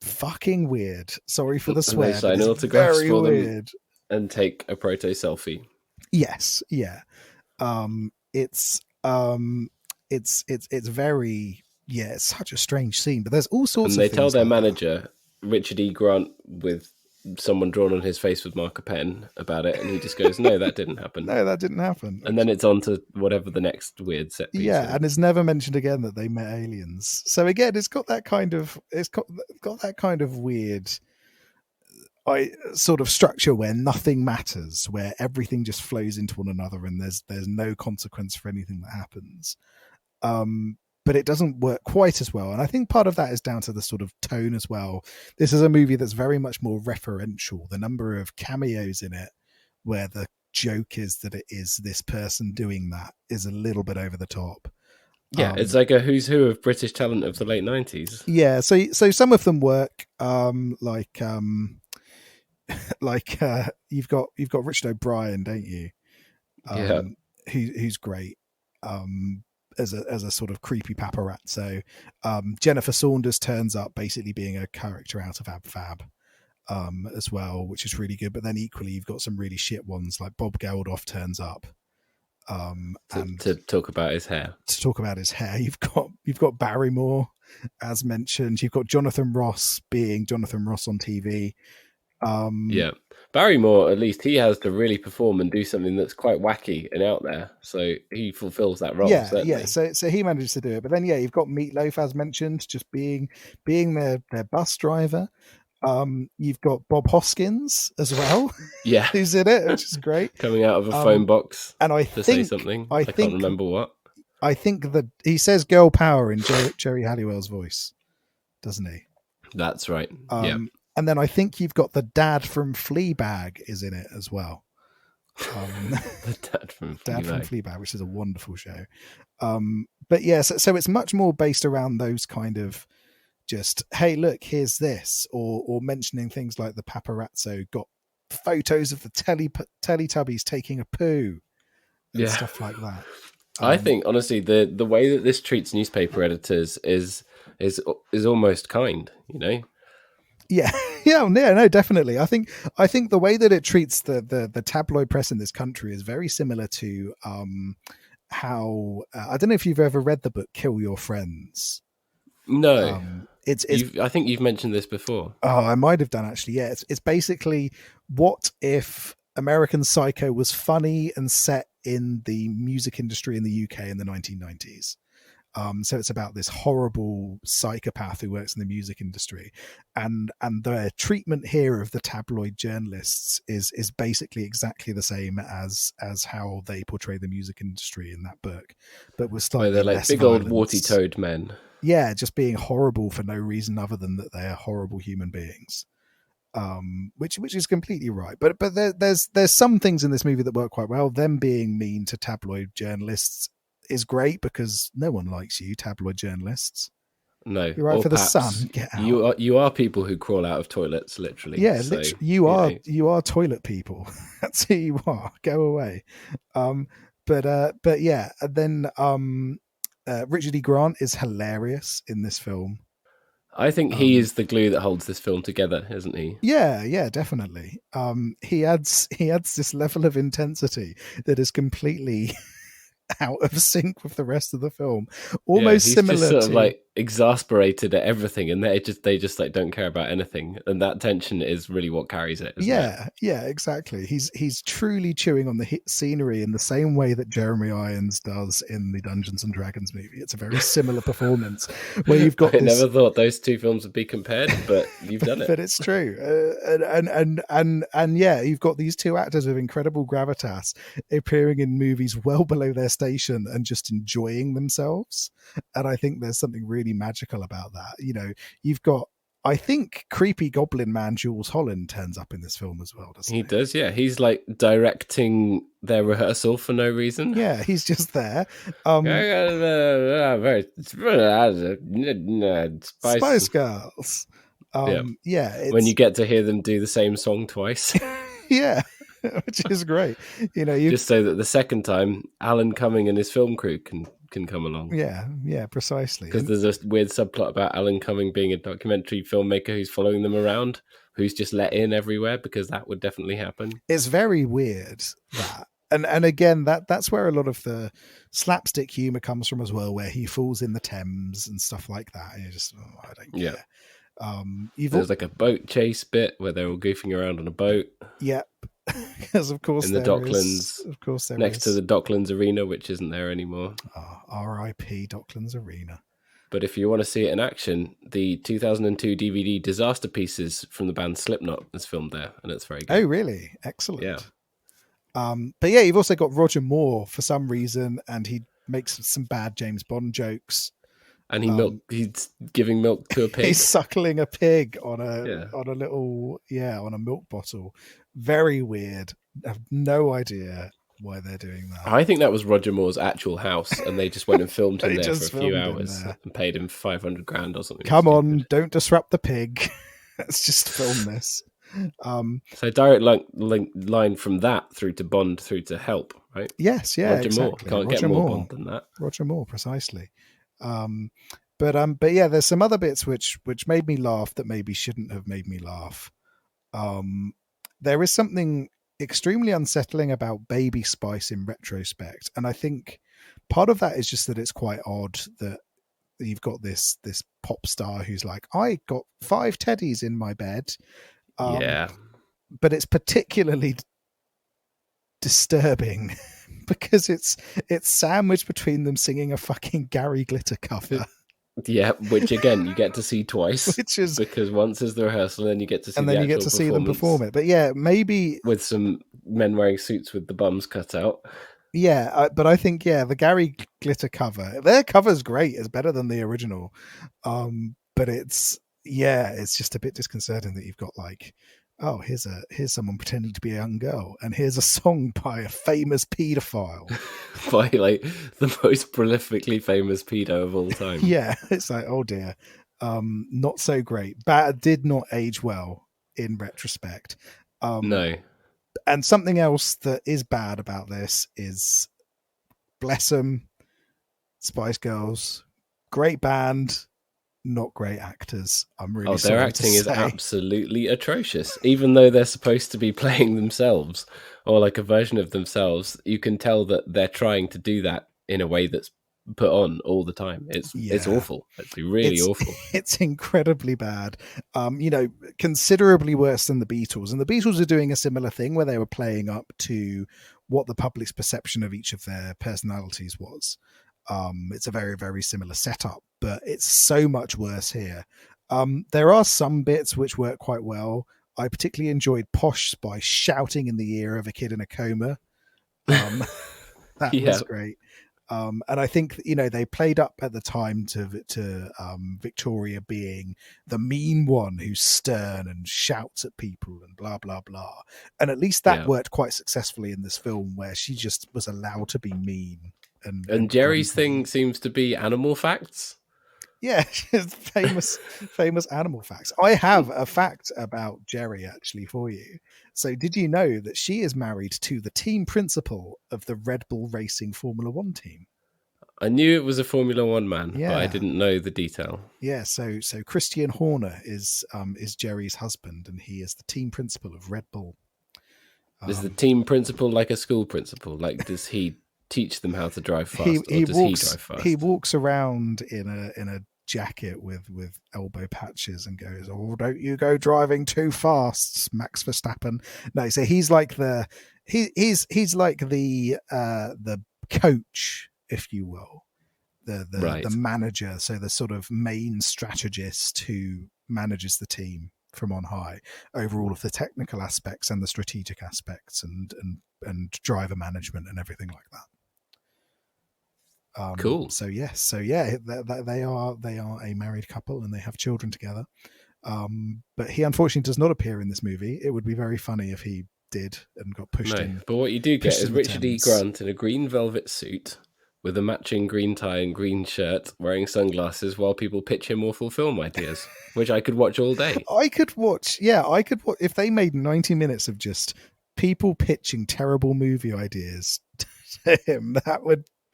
fucking weird. Sorry for the And they swear, but sign it's autographs very for them weird. and take a proto selfie. Yes, yeah. Um, it's it's very, yeah. It's such a strange scene, but there's all sorts And of they tell things their like that. manager, Richard E. Grant, with someone drawn on his face with marker pen about it, and he just goes, "No, that didn't happen." No, that didn't happen. And then it's on to whatever the next weird set piece Yeah, is. and it's never mentioned again that they met aliens. So again, it's got that kind of that kind of weird sort of structure where nothing matters, where everything just flows into one another, and there's no consequence for anything that happens. But it doesn't work quite as well, and I think part of that is down to the sort of tone as well. This is a movie that's very much more referential. The number of cameos in it, where the joke is that it is this person doing that, is a little bit over the top. Yeah, it's like a who's who of British talent of the late 90s. Yeah, so some of them work, like you've got Richard O'Brien, don't you? Yeah. Who's great, as a sort of creepy paparazzo. Jennifer Saunders turns up basically being a character out of Ab Fab, as well, which is really good. But then equally, you've got some really shit ones, like Bob Geldof turns up, and to talk about his hair. to talk about his hair. You've got Barrymore, as mentioned. You've got Jonathan Ross being Jonathan Ross on TV. Yeah. Barrymore, at least he has to really perform and do something that's quite wacky and out there. So he fulfills that role, Yeah, certainly. yeah. So he manages to do it. But then you've got Meatloaf, as mentioned, just being their bus driver. You've got Bob Hoskins as well. Yeah. Who's in it, which is great. Coming out of a phone box and I to think, say something. I can't remember what. I think that he says girl power in Jerry Halliwell's voice, doesn't he? That's right. Yeah. And then I think you've got the dad from Fleabag is in it as well. The dad from Fleabag, which is a wonderful show. But yeah, so it's much more based around those kind of just, hey, look, here's this, or mentioning things like the paparazzo got photos of the Teletubbies taking a poo and stuff like that. I think honestly, the way that this treats newspaper editors is almost kind, you know. Yeah, no, definitely. I think the way that it treats the tabloid press in this country is very similar to how I don't know if you've ever read the book Kill Your Friends. No, it's I think you've mentioned this before. Oh, I might have done actually. Yeah, it's basically, what if American Psycho was funny and set in the music industry in the UK in the 1990s. So it's about this horrible psychopath who works in the music industry, and the treatment here of the tabloid journalists is basically exactly the same as how they portray the music industry in that book, but with slightly they're like less big violence. Old warty-toed men. Yeah, just being horrible for no reason other than that they are horrible human beings. Which is completely right, but there's some things in this movie that work quite well. Them being mean to tabloid journalists is great because no one likes you, tabloid journalists. No, you're right for the Sun. Get out. You are people who crawl out of toilets, literally. Yeah, so, you are toilet people. That's who you are. Go away. But yeah, and then Richard E. Grant is hilarious in this film. I think he is the glue that holds this film together, isn't he? Yeah, definitely. He adds this level of intensity that is completely out of sync with the rest of the film. Almost he's similar just sort to of like exasperated at everything, and they just like don't care about anything, and that tension is really what carries it. Yeah, exactly. He's truly chewing on the scenery in the same way that Jeremy Irons does in the Dungeons and Dragons movie. It's a very similar performance where you've got. I never thought those two films would be compared, but you've done it. But it's true, and yeah, you've got these two actors with incredible gravitas appearing in movies well below their station and just enjoying themselves. And I think there's something really magical about that. You know, you've got, I think, creepy goblin man Jules Holland turns up in this film as well, doesn't he? He does, yeah. He's like directing their rehearsal for no reason. Yeah, he's just there. Spice Girls. Yeah, when you get to hear them do the same song twice. Yeah, which is great. You know, just so that the second time Alan Cumming and his film crew can can come along. Yeah, precisely. Because there's a weird subplot about Alan Cumming being a documentary filmmaker who's following them around, who's just let in everywhere, because that would definitely happen. It's very weird, that. And again, that's where a lot of the slapstick humor comes from as well, where he falls in the Thames and stuff like that. And you're just, I don't care. There's like a boat chase bit where they're all goofing around on a boat. Yep. Because of course in the Docklands, of course there next is. to the Docklands Arena, which isn't there anymore. R.I.P. Docklands Arena. But if you want to see it in action, the 2002 DVD Disaster Pieces from the band Slipknot is filmed there, and it's very good. Oh, really? Excellent. Yeah. But yeah, you've also got Roger Moore for some reason, and he makes some bad James Bond jokes. And he's giving milk to a pig. He's suckling a pig on a milk bottle. Very weird. I have no idea why they're doing that. I think that was Roger Moore's actual house, and they just went and filmed him there for a few hours and paid him $500,000 or something. Come on, don't disrupt the pig. Let's just film this. So direct line from that through to Bond through to Help, right? Yes, yeah, Roger Moore. Can't get more Bond than that. Roger Moore, precisely. But yeah, there's some other bits which made me laugh that maybe shouldn't have made me laugh. There is something extremely unsettling about Baby Spice in retrospect, and I think part of that is just that it's quite odd that you've got this pop star who's like, I got 5 teddies in my bed. But it's particularly disturbing because it's sandwiched between them singing a fucking Gary Glitter cover. Yeah, which again you get to see twice, because once is the rehearsal, and you get to see, and then you get to see them perform it. But yeah, maybe with some men wearing suits with the bums cut out. Yeah, but I think the Gary Glitter cover, their cover's great. It's better than the original, but it's just a bit disconcerting that you've got like, oh, here's someone pretending to be a young girl, and here's a song by a famous paedophile, by like the most prolifically famous pedo of all time. Yeah, it's like, oh dear, not so great. Did not age well in retrospect. No. And something else that is bad about this is, bless them, Spice Girls, great band, not great actors. I'm really sorry. Their acting is absolutely atrocious. Even though they're supposed to be playing themselves or like a version of themselves, you can tell that they're trying to do that in a way that's put on all the time. It's awful. It's really awful. It's incredibly bad. Considerably worse than the Beatles. And the Beatles are doing a similar thing where they were playing up to what the public's perception of each of their personalities was. It's a very, very similar setup, but it's so much worse here. There are some bits which work quite well. I particularly enjoyed Posh Spice shouting in the ear of a kid in a coma. That was great. And I think, they played up at the time to Victoria being the mean one who's stern and shouts at people and blah, blah, blah. And at least that worked quite successfully in this film, where she just was allowed to be mean. And Jerry's thing seems to be animal facts. Yeah, famous animal facts. I have a fact about Jerry actually for you. So did you know that she is married to the team principal of the Red Bull Racing Formula One team? I knew it was a Formula One man, but I didn't know the detail. Yeah, so Christian Horner is Jerry's husband, and he is the team principal of Red Bull. Is the team principal like a school principal? Like, does he teach them how to drive fast, or does he drive fast? He walks around in a jacket with elbow patches and goes, "Oh, don't you go driving too fast, Max Verstappen." No, so he's like he's like the coach, if you will, the manager, so the sort of main strategist who manages the team from on high over all of the technical aspects and the strategic aspects and driver management and everything like that. Cool. So they are a married couple and they have children together. But he unfortunately does not appear in this movie. It would be very funny if he did and got pushed in. But what you do get is Richard E. Grant in a green velvet suit with a matching green tie and green shirt, wearing sunglasses while people pitch him awful film ideas, which I could watch all day. I could watch if they made 90 minutes of just people pitching terrible movie ideas to him.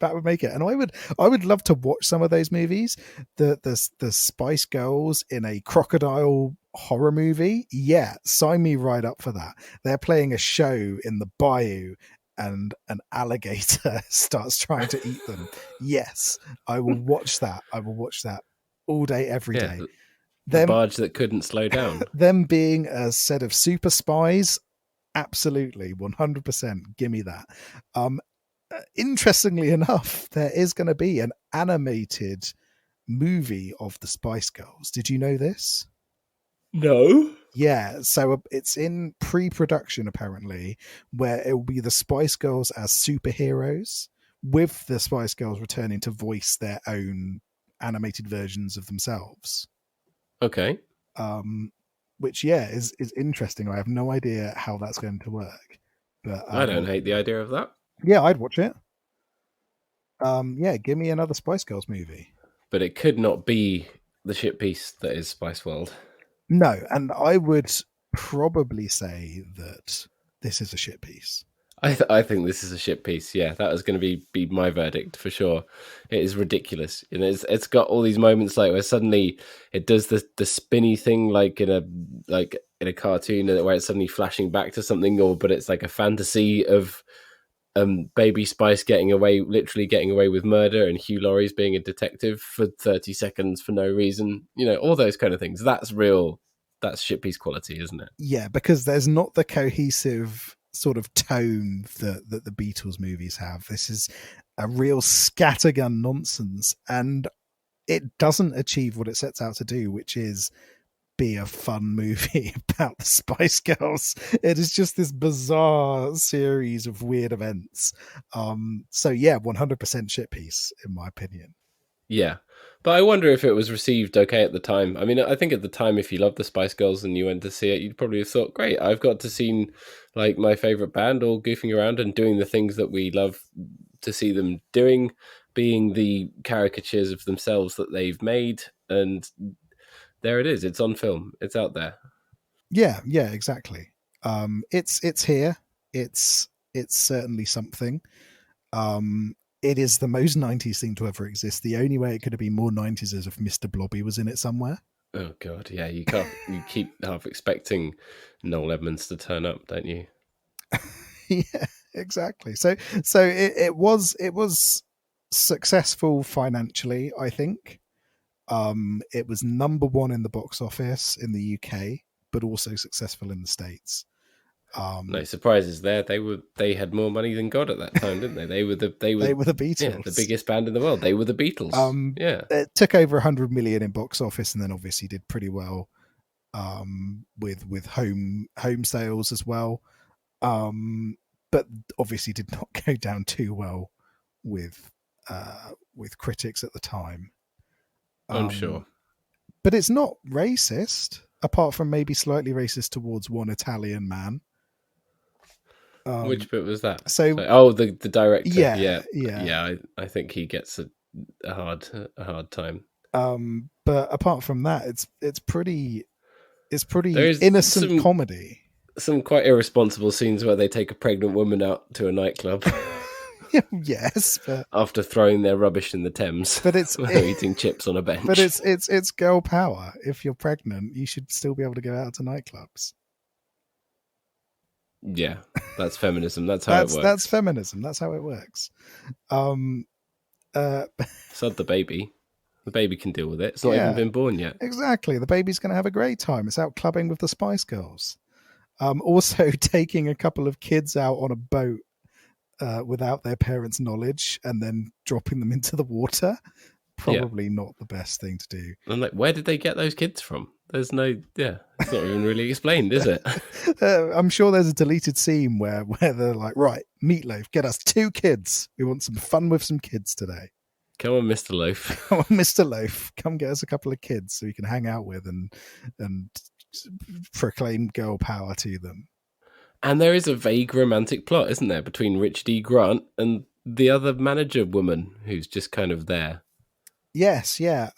that would make it. And I would love to watch some of those movies. The Spice Girls in a crocodile horror movie. Yeah, sign me right up for that. They're playing a show in the bayou and an alligator starts trying to eat them. Yes, I will watch that. I will watch that all day, every Yeah, day. the Them barge that couldn't slow down. them being a set of super spies, absolutely 100%. Give me that. Interestingly enough, there is going to be an animated movie of the Spice Girls. Did you know this? No. Yeah, so it's in pre-production apparently, where it will be the Spice Girls as superheroes, with the Spice Girls returning to voice their own animated versions of themselves. Okay. Which is interesting. I have no idea how that's going to work, but I don't hate the idea of that. yeah, I'd watch it. Yeah, give me another Spice Girls movie. But it could not be the shit piece that is Spice World. No, and I would probably say that this is a shit piece. I think this is a shit piece. Yeah, that was going to be my verdict for sure. It is ridiculous. You know, it's got all these moments like where suddenly it does the spinny thing like in a cartoon where it's suddenly flashing back to something, but it's like a fantasy of Baby Spice literally getting away with murder, and Hugh Laurie's being a detective for 30 seconds for no reason. You know, all those kind of things. That's real. That's shit piece quality, isn't it? Yeah, because there's not the cohesive sort of tone that the Beatles movies have. This is a real scattergun nonsense, and it doesn't achieve what it sets out to do, which is be a fun movie about the Spice Girls. It is just this bizarre series of weird events. So yeah, 100% shit piece in my opinion. Yeah. But I wonder if it was received okay at the time. I mean, I think at the time, if you loved the Spice Girls and you went to see it, you'd probably have thought, great, I've got to see like my favorite band all goofing around and doing the things that we love to see them doing, being the caricatures of themselves that they've made. And there it is. It's on film. It's out there. Yeah, exactly. It's here. It's certainly something. It is the most 90s thing to ever exist. The only way it could have been more 90s is if Mr. Blobby was in it somewhere. Oh God, yeah, you can't. You keep half expecting Noel Edmonds to turn up, don't you? Yeah, exactly. So it was successful financially, I think. It was number one in the box office in the UK, but also successful in the States. No surprises there. They had more money than God at that time, didn't they? They were the Beatles. Yeah, the biggest band in the world. They were the Beatles. Yeah. It took over 100 million in box office, and then obviously did pretty well with home sales as well. But obviously did not go down too well with critics at the time. I'm sure. But it's not racist, apart from maybe slightly racist towards one Italian man. Which bit was that? So the director. Yeah. I think he gets a hard time. But apart from that, it's pretty There's innocent comedy. Some quite irresponsible scenes where they take a pregnant woman out to a nightclub. Yes, but after throwing their rubbish in the Thames, but it's eating chips on a bench. But it's girl power. If you're pregnant, you should still be able to go out to nightclubs. Yeah, that's feminism. That's how it works. That's feminism. That's how it works. Sod the baby. The baby can deal with it. It's not even been born yet. Exactly. The baby's going to have a great time. It's out clubbing with the Spice Girls. Also taking a couple of kids out on a boat without their parents' knowledge and then dropping them into the water. Probably not the best thing to do. I'm like, where did they get those kids from? There's no, it's not even really explained, is it? I'm sure there's a deleted scene where they're like, right, Meatloaf, get us 2 kids. We want some fun with some kids today. Come on, Mr. Loaf. Come on, Mr. Loaf. Come get us a couple of kids so we can hang out with and proclaim girl power to them. And there is a vague romantic plot, isn't there, between Rich D. Grant and the other manager woman who's just kind of there. Yes, yeah.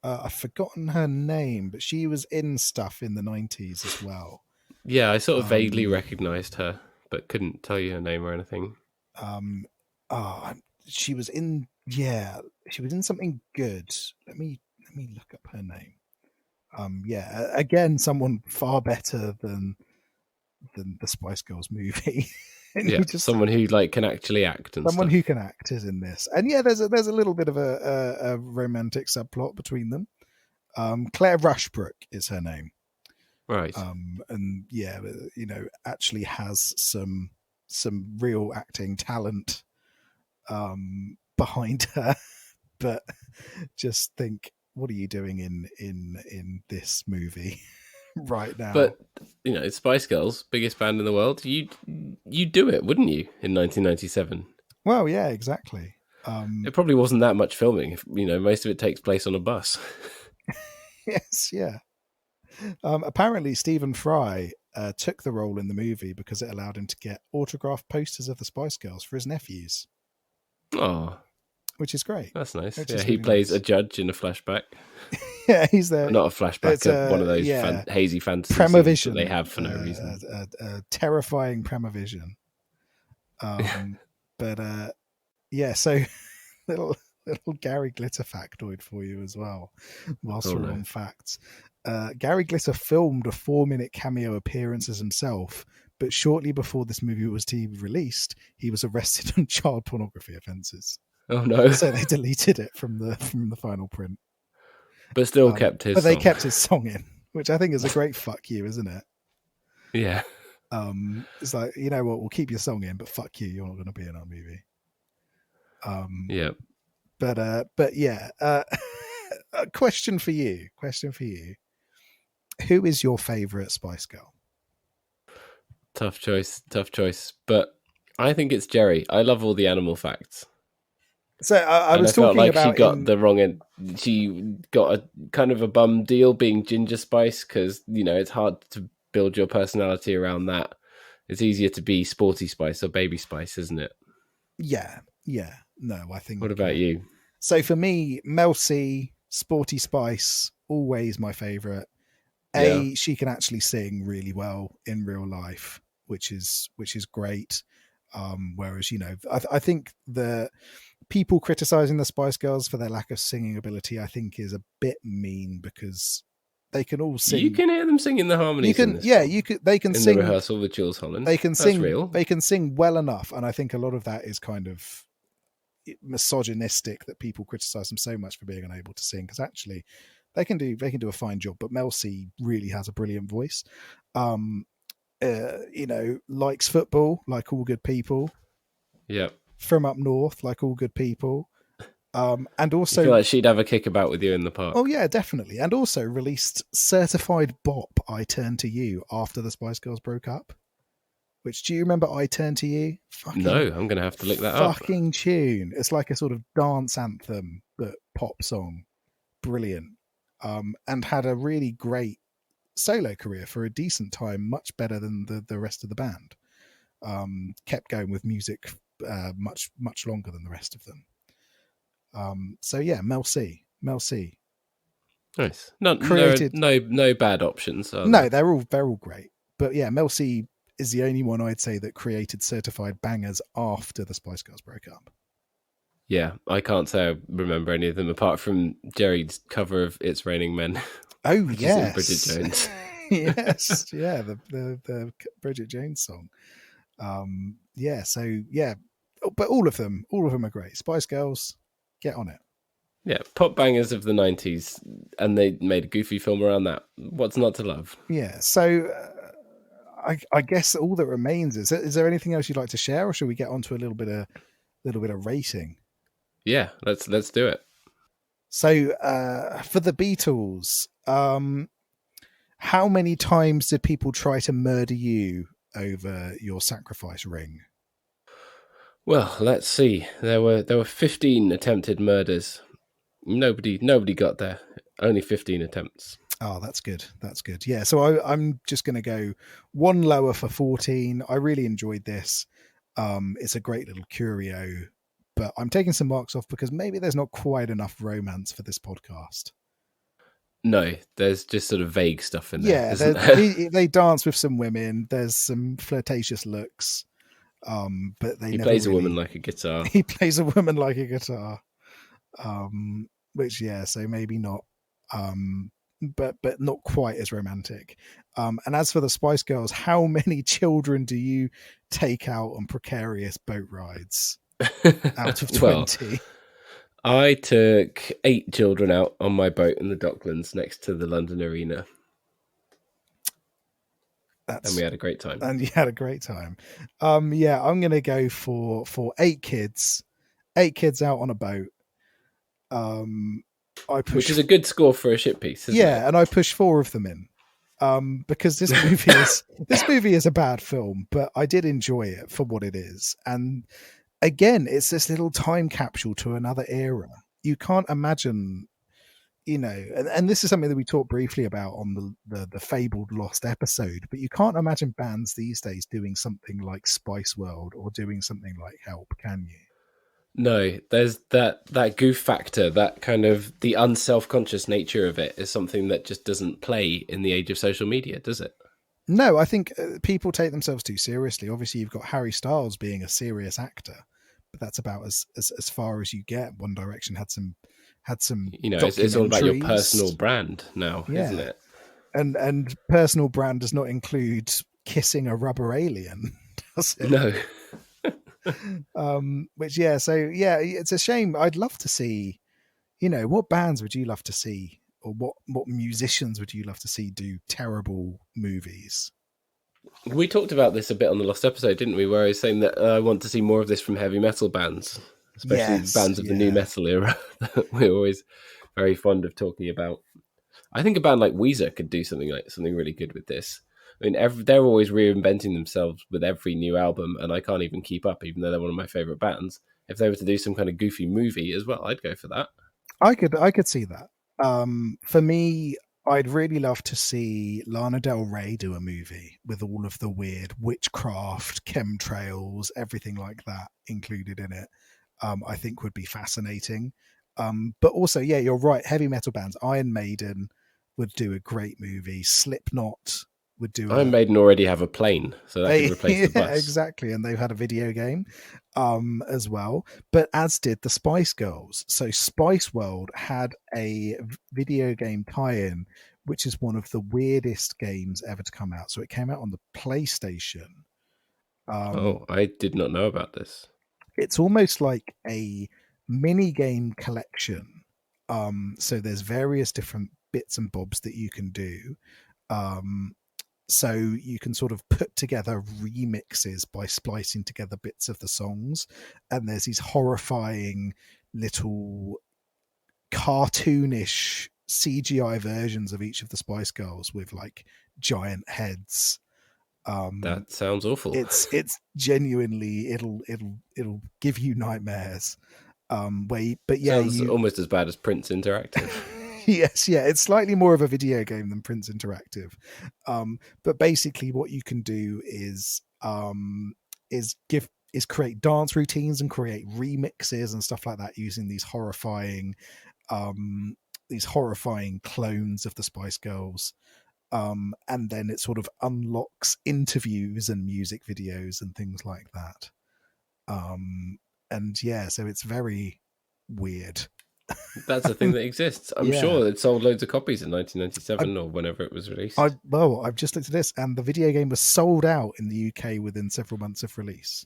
I've forgotten her name, but she was in stuff in the 90s as well. Yeah, I sort of vaguely recognised her, but couldn't tell you her name or anything. she was in something good. Let me look up her name. Again, someone far better than the Spice Girls movie. And Yeah, you just someone who like can actually act and someone stuff. who can act is in this. And yeah, there's a little bit of a romantic subplot between them. Claire Rushbrook is her name. Right. And yeah, actually has some real acting talent behind her. But just think, what are you doing in this movie right now? But Spice Girls, biggest band in the world. You do it, wouldn't you? In 1997. Well, yeah, exactly. It probably wasn't that much filming. Most of it takes place on a bus. Yes, yeah. Apparently, Stephen Fry took the role in the movie because it allowed him to get autographed posters of the Spice Girls for his nephews. Oh, which is great. That's nice. Which Yeah, is he really plays nice. a judge in a flashback. Yeah, he's there. Not a flashback, one of those hazy fantasy scenes that they have for no reason. A terrifying Premavision. But yeah, so little Gary Glitter factoid for you as well, whilst we're on facts. Gary Glitter filmed a 4-minute cameo appearance as himself, but shortly before this movie was to be released, he was arrested on child pornography offences. Oh no! So they deleted it from the final print, but still kept his. But song. they kept his song in, which I think is a great fuck you, isn't it? Yeah. It's like, you know what, we'll keep your song in, but fuck you, you're not going to be in our movie. Yeah. But yeah. A question for you. Who is your favourite Spice Girl? Tough choice. But I think it's Jerry. I love all the animal facts. So I was talking felt like about she got the wrong end. She got a kind of a bum deal being Ginger Spice because it's hard to build your personality around that. It's easier to be Sporty Spice or Baby Spice, isn't it? Yeah. No, I think. What about you? So for me, Mel C, Sporty Spice, always my favourite. She can actually sing really well in real life, which is great. Whereas I think the people criticizing the Spice Girls for their lack of singing ability, I think, is a bit mean because they can all sing. You can hear them singing the harmonies. They can in sing the rehearsal with Jules Holland. They can That's sing. Real. They can sing well enough, and I think a lot of that is kind of misogynistic that people criticize them so much for being unable to sing, because actually they can do a fine job. But Mel C really has a brilliant voice. Likes football like all good people. Yeah. From up north like all good people. And also, I feel like she'd have a kickabout with you in the park. Oh yeah, definitely. And also released Certified Bop, I Turn to You, after the Spice Girls broke up. Which, do you remember I Turn to You? No, I'm going to have to look that up. Fucking tune. It's like a sort of dance anthem, but pop song. Brilliant. And had a really great solo career for a decent time, much better than the rest of the band. Kept going with music much longer than the rest of them. So yeah, Mel C. Nice. No bad options. No, they're all great. But yeah, Mel C is the only one I'd say that created certified bangers after the Spice Girls broke up. Yeah, I can't say I remember any of them apart from Jerry's cover of "It's Raining Men." Oh yes, Bridget Jones. Yes, yeah, the Bridget Jones song. Yeah, so yeah, but all of them are great. Spice Girls, get on it. Yeah, pop bangers of the 90s, and they made a goofy film around that. What's not to love? Yeah, so I guess all that remains is there anything else you'd like to share, or should we get on to a little bit of rating? Yeah, let's do it. So for the Beatles, how many times did people try to murder you over your sacrifice ring? Well, let's see. There were 15 attempted murders. Nobody got there. Only 15 attempts. Oh, that's good. Yeah, so I'm just going to go one lower for 14. I really enjoyed this. It's a great little curio, but I'm taking some marks off because maybe there's not quite enough romance for this podcast. No, there's just sort of vague stuff in there. Yeah, they dance with some women. There's some flirtatious looks. But they He never plays a woman really. like a guitar. He plays a woman like a guitar, which yeah, so maybe not, but not quite as romantic. And as for the Spice Girls, how many children do you take out on precarious boat rides out of Well, 20? I took 8 children out on my boat in the Docklands next to the London Arena, and we That's had a great time. and you had a great time. Yeah, I'm gonna go for 8 kids, 8 kids out on a boat. Um, I Which push, is a good score for a ship piece, isn't it? yeah, and I push 4 of them in. Because this movie is a bad film, but I did enjoy it for what it is. And again, it's this little time capsule to another era. You can't imagine, and this is something that we talked briefly about on the fabled lost episode, but you can't imagine bands these days doing something like Spice World or doing something like Help, can you? No, there's that goof factor, that kind of the unself-conscious nature of it is something that just doesn't play in the age of social media, does it? No, I think people take themselves too seriously. Obviously, you've got Harry Styles being a serious actor, but that's about as far as you get. One Direction had some It's all about your personal documentaries. brand now, isn't Yeah, it? and personal brand does not include kissing a rubber alien, does it? No. Which yeah, so yeah, it's a shame. I'd love to see. What bands would you love to see, or what musicians would you love to see do terrible movies? We talked about this a bit on the last episode, didn't we? Where I was saying that I want to see more of this from heavy metal bands, especially Yes, bands of the new yeah. metal era that we're always very fond of talking about. I think a band like Weezer could do something really good with this. I mean, they're always reinventing themselves with every new album, and I can't even keep up, even though they're one of my favorite bands. If they were to do some kind of goofy movie as well, I'd go for that. I could see that. For me, I'd really love to see Lana Del Rey do a movie with all of the weird witchcraft, chemtrails, everything like that included in it. I think would be fascinating. But also, yeah, you're right. Heavy metal bands, Iron Maiden would do a great movie. Slipknot would do Iron a Maiden already have a plane, so that could replace the yeah, bus. exactly, and they've had a video game as well, but as did the Spice Girls. So Spice World had a video game tie-in, which is one of the weirdest games ever to come out. So it came out on the PlayStation. um Oh, I did not know about this. it's almost like a mini game collection. So there's various different bits and bobs that you can do. um so you can sort of put together remixes by splicing together bits of the songs, and there's these horrifying little cartoonish CGI versions of each of the Spice Girls with like giant heads. um That sounds awful. it's genuinely, it'll give you nightmares. But yeah, Sounds you almost as bad as Prince Interactive. yes, yeah, it's slightly more of a video game than Prince Interactive. But basically, what you can do is create dance routines and create remixes and stuff like that using um, these horrifying clones of the Spice Girls. And then it sort of unlocks interviews and music videos and things like that. And yeah, so it's very weird. That's a thing that exists. I'm Yeah. sure it sold loads of copies in I 1997 or whenever it was I released. well, I've just looked at this, and the video game was sold out in the UK within several months of release.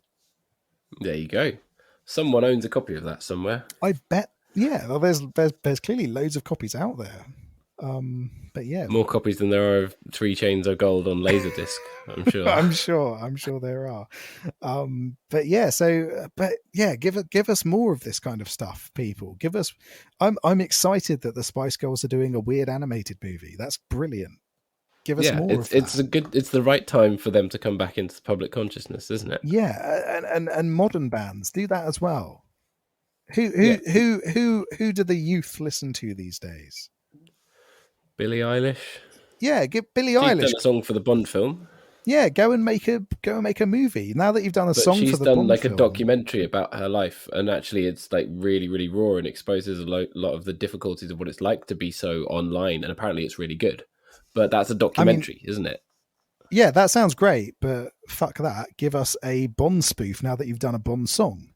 There you go. Someone owns a copy of that somewhere. I bet. Yeah, well, there's clearly loads of copies out there. But yeah, More copies than there are of Three Chains of Gold on Laserdisc, I'm sure. I'm sure there are. But yeah, but yeah, give us more of this kind of stuff, people. Give us. I'm excited that the Spice Girls are doing a weird animated movie. That's brilliant. Give us Yeah, more of it's that. it's the right time for them to come back into the public consciousness, isn't it? Yeah, and modern bands do that as well. Who Yeah. who who who do the youth listen to these days? Billie Eilish. Yeah, give Billie She's done Eilish. a song for the Bond film, Yeah, go and make a movie. Now that you've done a but song for she's the done Bond like a film. documentary about her life, and actually it's like really, really raw and exposes lot of the difficulties of what it's like to be so online, and apparently it's really good. But that's a I mean, documentary, isn't it? Yeah, that sounds great, but fuck that. Give us a Bond spoof now that you've done a Bond song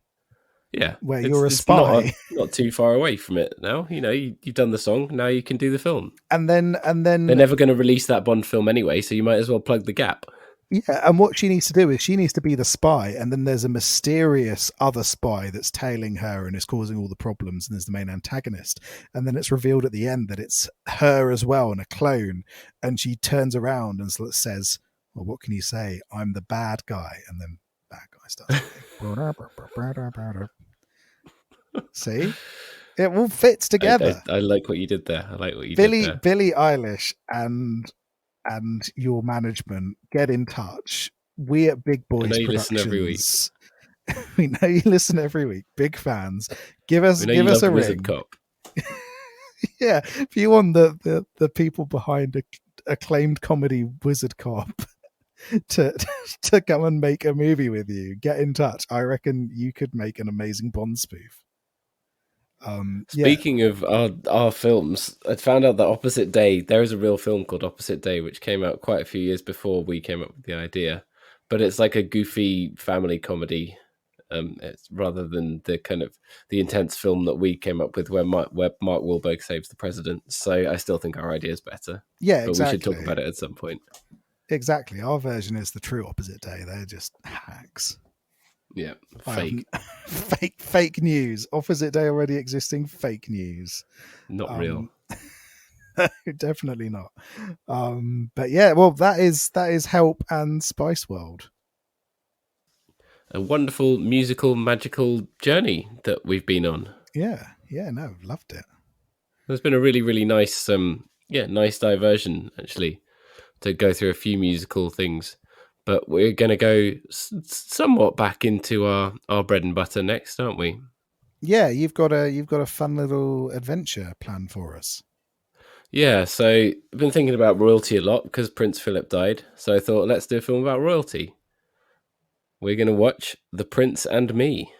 Yeah, where it's you're a it's not spy. not too far away from it now. You've done the song. Now you can do the film. and then They're never going to release that Bond film anyway, so you might as well plug the gap. yeah, and what she needs to do is she needs to be the spy, and then there's a mysterious other spy that's tailing her and is causing all the problems, and there's the main antagonist. And then it's revealed at the end that it's her as well and a clone. And she turns around and says, well, what can you say? I'm the bad guy. And then bad guy starts. See? It all fits together. I like what you did there. I like what you did there. Billie Eilish and your management, get in touch. We at Big Boys Productions. We know you listen every week. Big fans. Give us a ring. Cop. Yeah, if you want the people behind acclaimed comedy Wizard Cop to come and make a movie with you, get in touch. I reckon you could make an amazing Bond spoof. Speaking of our films, I found out that Opposite Day, there is a real film called Opposite Day, which came out quite a few years before we came up with the idea. But it's like a goofy family comedy. It's rather than the kind of the intense film that we came up with where Mark Wahlberg saves the president. So I still think our idea is better. Yeah, but exactly. We should talk about it at some point. Exactly. Our version is the true Opposite Day. They're just hacks. Yeah, fake. Fake news. Opposite Day already existing. Fake news. Not real. Definitely not. But yeah, well, that is Help and Spice World. A wonderful musical, magical journey that we've been on. Yeah, no, loved it. There's been a really, really nice, nice diversion actually to go through a few musical things. But we're going to go somewhat back into our bread and butter next, aren't we? Yeah, you've got a fun little adventure planned for us. Yeah, so I've been thinking about royalty a lot because Prince Philip died. So I thought, let's do a film about royalty. We're going to watch The Prince and Me.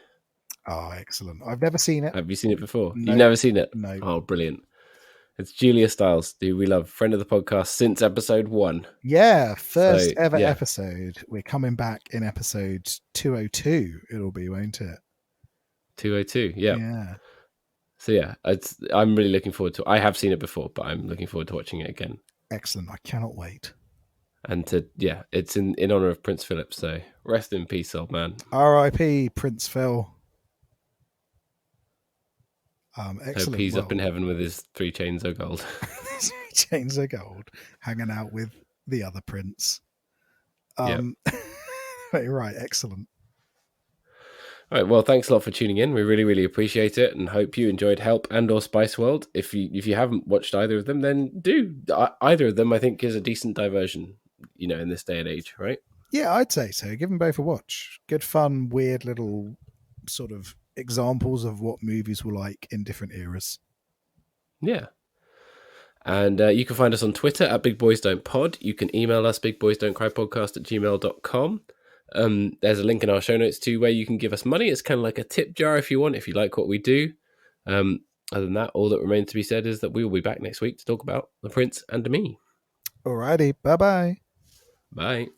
Oh, excellent. I've never seen it. Have you seen it before? No, You've never seen it? No. Oh, brilliant. It's Julia Stiles, who we love, friend of the podcast since episode 1. Yeah, first ever episode. We're coming back in episode 202. It'll be, won't it? 202, yeah. So yeah, I'm really looking forward to it. I have seen it before, but I'm looking forward to watching it again. Excellent. I cannot wait. And it's in honor of Prince Philip, so rest in peace, old man. R.I.P. Prince Phil. Excellent. Hope he's up in heaven with his 3 chains of gold. 3 chains of gold, hanging out with the other prince. Right, excellent. All right, well, thanks a lot for tuning in. We really, really appreciate it, and hope you enjoyed Help and/or Spice World. If you haven't watched either of them, then do. Either of them, I think, is a decent diversion, in this day and age, right? Yeah, I'd say so. Give them both a watch. Good fun, weird little sort of examples of what movies were like in different eras. Yeah. And you can find us on Twitter at BigBoysDon'tPod. You can email us bigboysdon'tcrypodcast@gmail.com. There's a link in our show notes too where you can give us money. It's kind of like a tip jar if you want, if you like what we do. Other than that, all that remains to be said is that we will be back next week to talk about The Prince and Me. Alrighty, bye-bye. Bye.